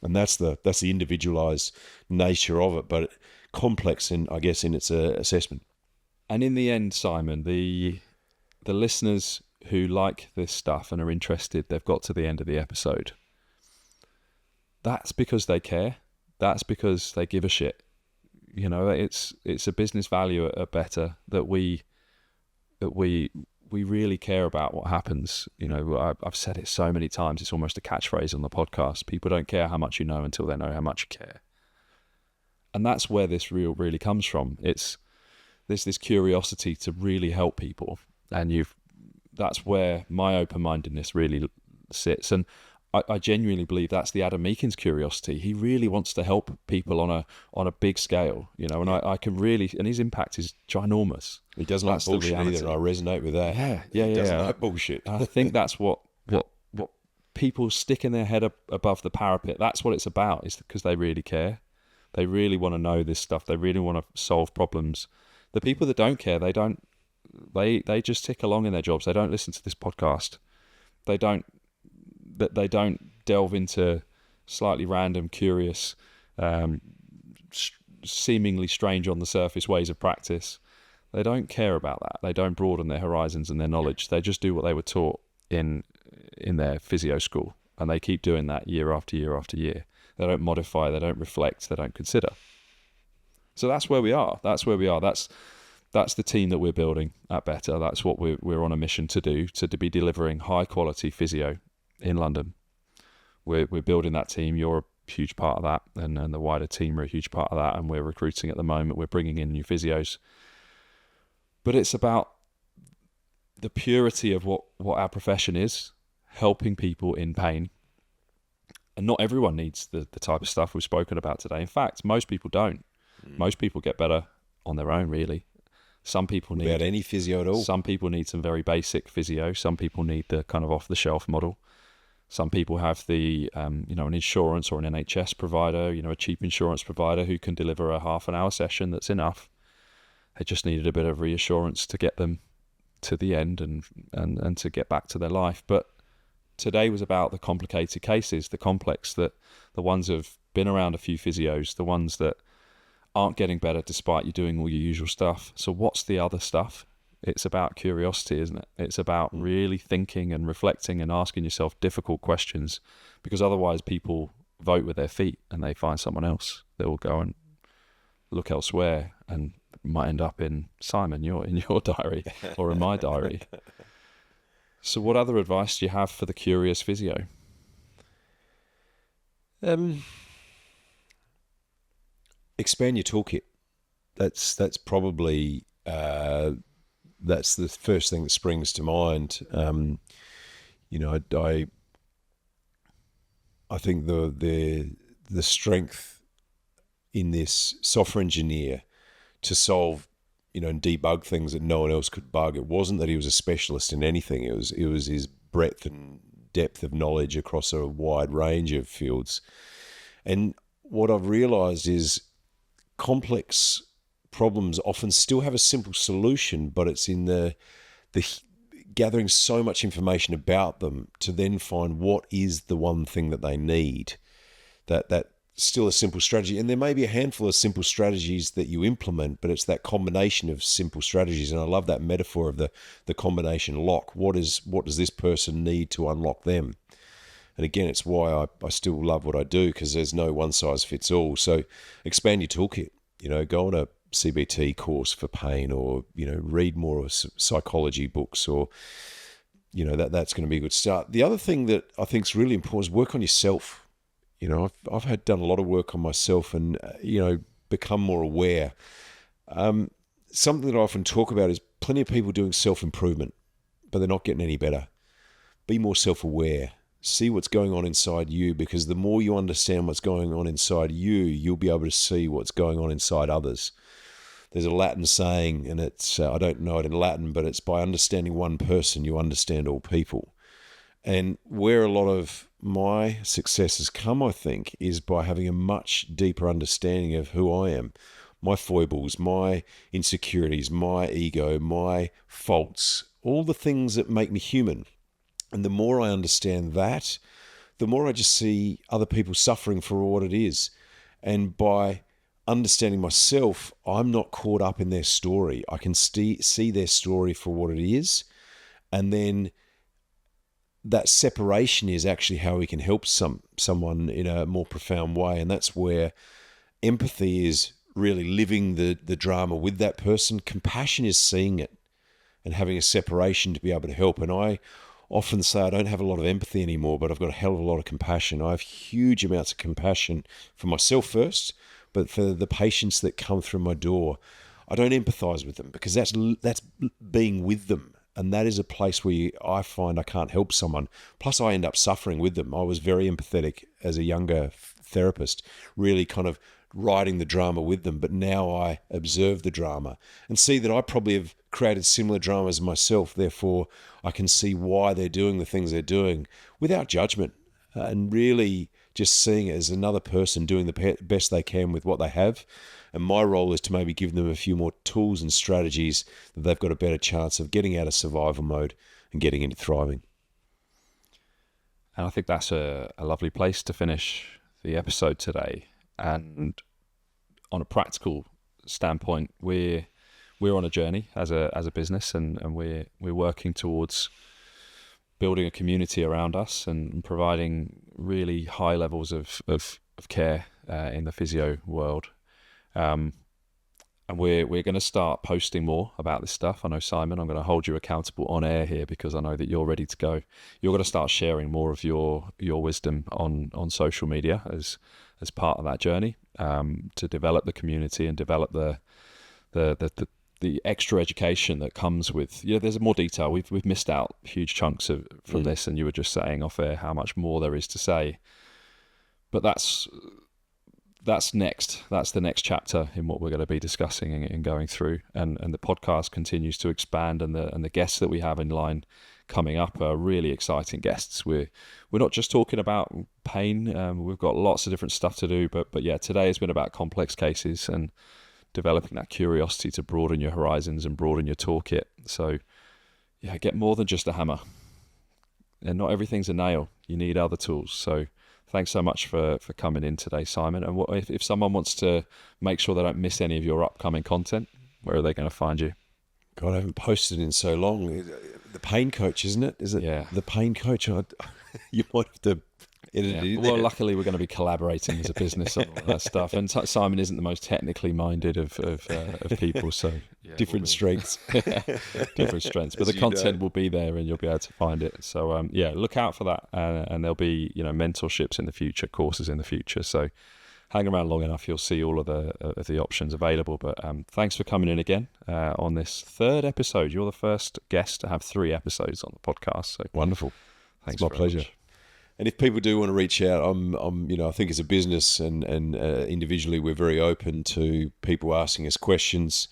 And that's the individualized nature of it, but complex in its assessment. And in the end, Simon, the listeners who like this stuff and are interested, they've got to the end of the episode. That's because they care. That's because they give a shit. It's a business value at Better that we really care about what happens. I've said it so many times. It's almost a catchphrase on the podcast. People don't care how much you know until they know how much you care. And that's where this really comes from. There's this curiosity to really help people, and that's where my open-mindedness really sits. And I genuinely believe that's the Adam Meakins curiosity. He really wants to help people on a big scale, and I can really, and his impact is ginormous. He doesn't like bullshit either, and I resonate with that. He doesn't like bullshit. I think that's what people sticking their head above the parapet, that's what it's about, is because they really care. They really want to know this stuff. They really want to solve problems. The people that don't care, they just tick along in their jobs. They don't listen to this podcast. They don't delve into slightly random, curious, seemingly strange on the surface ways of practice. They don't care about that. They don't broaden their horizons and their knowledge. They just do what they were taught in their physio school, and they keep doing that year after year after year. They don't modify. They don't reflect. They don't consider. So that's where we are. That's the team that we're building at Better. That's what we're on a mission to do, to be delivering high quality physio in London. We're building that team. You're a huge part of that, and the wider team are a huge part of that, and we're recruiting at the moment. We're bringing in new physios. But it's about the purity of what our profession is, helping people in pain. And not everyone needs the type of stuff we've spoken about today. In fact, most people don't. Most people get better on their own, really. Some people need... Without any physio at all. Some people need some very basic physio. Some people need the kind of off-the-shelf model. Some people have the, an insurance or an NHS provider, a cheap insurance provider who can deliver a half an hour session that's enough. They just needed a bit of reassurance to get them to the end and to get back to their life. But today was about the complicated cases, the complex, the ones who've been around a few physios, the ones that aren't getting better despite you doing all your usual stuff. So what's the other stuff? It's about curiosity, isn't it? It's about really thinking and reflecting and asking yourself difficult questions, because otherwise people vote with their feet and they find someone else. They will go and look elsewhere and might end up in Simon, in your diary or in my diary. So what other advice do you have for the curious physio? Expand your toolkit. That's probably that's the first thing that springs to mind. I think the strength in this software engineer to solve, and debug things that no one else could bug. It wasn't that he was a specialist in anything. It was his breadth and depth of knowledge across a wide range of fields. And what I've realized is complex problems often still have a simple solution, but it's in the gathering so much information about them to then find what is the one thing that they need. That still a simple strategy. And there may be a handful of simple strategies that you implement, but it's that combination of simple strategies. And I love that metaphor of the combination lock. What does this person need to unlock them? And again, it's why I still love what I do, because there's no one size fits all. So expand your toolkit. Go on a CBT course for pain, or read more psychology books, or that's going to be a good start. The other thing that I think is really important is work on yourself. I've done a lot of work on myself, and become more aware. Something that I often talk about is plenty of people doing self-improvement, but they're not getting any better. Be more self-aware. See what's going on inside you, because the more you understand what's going on inside you, you'll be able to see what's going on inside others. There's a Latin saying, and it's I don't know it in Latin, but it's by understanding one person, you understand all people. And where a lot of my success has come, I think, is by having a much deeper understanding of who I am, my foibles, my insecurities, my ego, my faults, all the things that make me human. And the more I understand that, the more I just see other people suffering for what it is. And by understanding myself, I'm not caught up in their story. I can see their story for what it is. And then that separation is actually how we can help someone in a more profound way. And that's where empathy is really living the drama with that person. Compassion is seeing it and having a separation to be able to help. And I often say I don't have a lot of empathy anymore, but I've got a hell of a lot of compassion. I have huge amounts of compassion for myself first, but for the patients that come through my door, I don't empathize with them, because that's being with them. And that is a place where I find I can't help someone. Plus, I end up suffering with them. I was very empathetic as a younger therapist, really kind of writing the drama with them. But now I observe the drama and see that I probably have created similar dramas myself. Therefore, I can see why they're doing the things they're doing without judgment, and really just seeing it as another person doing the best they can with what they have. And my role is to maybe give them a few more tools and strategies that they've got a better chance of getting out of survival mode and getting into thriving. And I think that's a lovely place to finish the episode today. And on a practical standpoint, we're on a journey as a business, and we're working towards building a community around us and providing really high levels of care in the physio world. And we're going to start posting more about this stuff. I know, Simon, I'm going to hold you accountable on air here, because I know that you're ready to go. You're going to start sharing more of your wisdom on social media as part of that journey, to develop the community and develop the extra education that comes with. There's more detail. We've missed out huge chunks from this, and you were just saying off air how much more there is to say. But that's next. That's the next chapter in what we're going to be discussing and going through. And the podcast continues to expand, and the guests that we have in line coming up are really exciting guests. We're not just talking about pain. We've got lots of different stuff to do. But yeah, today has been about complex cases and developing that curiosity to broaden your horizons and broaden your toolkit. So yeah, get more than just a hammer. And not everything's a nail. You need other tools. So thanks so much for coming in today, Simon. And if someone wants to make sure they don't miss any of your upcoming content, where are they going to find you? God, I haven't posted in so long. The Pain Coach, isn't it? Is it? Yeah. The Pain Coach. You might have to edit it in there. Well, luckily we're going to be collaborating as a business on all that stuff. And Simon isn't the most technically minded of people, so different strengths. Different strengths. But the content will be there, and you'll be able to find it. So look out for that. And there'll be mentorships in the future, courses in the future. So hang around long enough, you'll see all of the options available. But thanks for coming in again on this third episode. You're the first guest to have 3 episodes on the podcast. So wonderful. Thanks. It's my pleasure. Much. And if people do want to reach out, I think as a business and individually, we're very open to people asking us questions.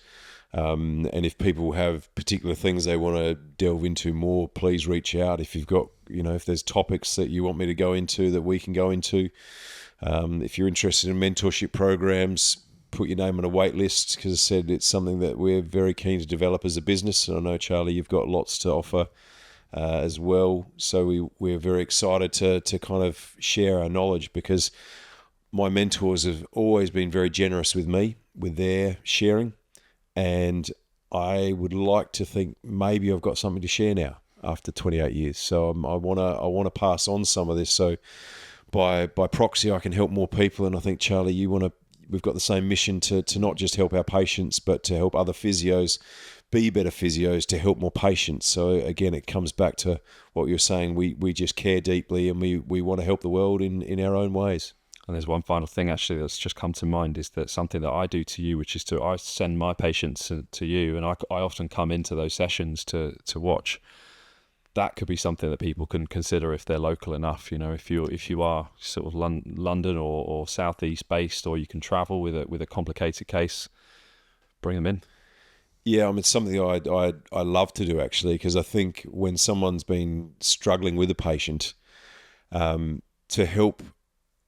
And if people have particular things they want to delve into more, please reach out. If you've got, if there's topics that you want me to go into that we can go into, if you're interested in mentorship programs, put your name on a wait list, because I said it's something that we're very keen to develop as a business. And I know, Charlie, you've got lots to offer as well. So we're very excited to kind of share our knowledge, because my mentors have always been very generous with me, with their sharing. And I would like to think maybe I've got something to share now after 28 years. So I want to pass on some of this. So by proxy, I can help more people. And I think, Charlie, we've got the same mission to not just help our patients, but to help other physios be better physios, to help more patients. So again, it comes back to what you're saying. We just care deeply, and we want to help the world in our own ways. And there's one final thing actually that's just come to mind, is that something that I do to you, which is I send my patients to you, and I often come into those sessions to watch. That could be something that people can consider if they're local enough. If you are sort of London or Southeast based, or you can travel with a complicated case, bring them in. Yeah, it's something I love to do, actually, because I think when someone's been struggling with a patient, to help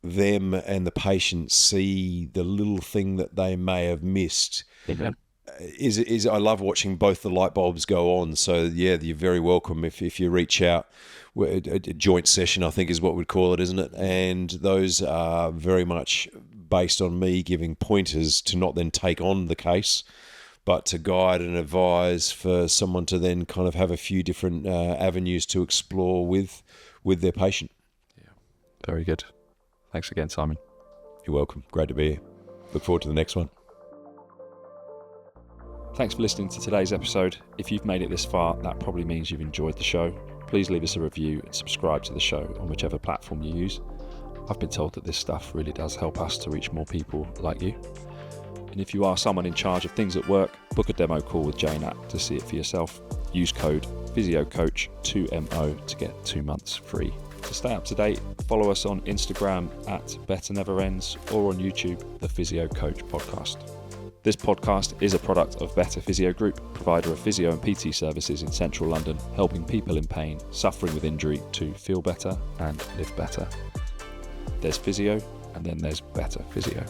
them and the patient see the little thing that they may have missed. Yeah. Is I love watching both the light bulbs go on. So yeah, you're very welcome if you reach out. A joint session, I think, is what we'd call it, isn't it? And those are very much based on me giving pointers to not then take on the case, but to guide and advise for someone to then kind of have a few different avenues to explore with their patient. Yeah, very good. Thanks again, Simon. You're welcome. Great to be here. Look forward to the next one. Thanks for listening to today's episode. If you've made it this far, that probably means you've enjoyed the show. Please leave us a review and subscribe to the show on whichever platform you use. I've been told that this stuff really does help us to reach more people like you. And if you are someone in charge of things at work, book a demo call with JNAT to see it for yourself. Use code PhysioCoach2MO to get 2 months free. To stay up to date, follow us on Instagram at BetterNeverEnds, or on YouTube, the Physio Coach Podcast. This podcast is a product of Better Physio Group, provider of physio and PT services in central London, helping people in pain, suffering with injury, to feel better and live better. There's physio, and then there's better physio.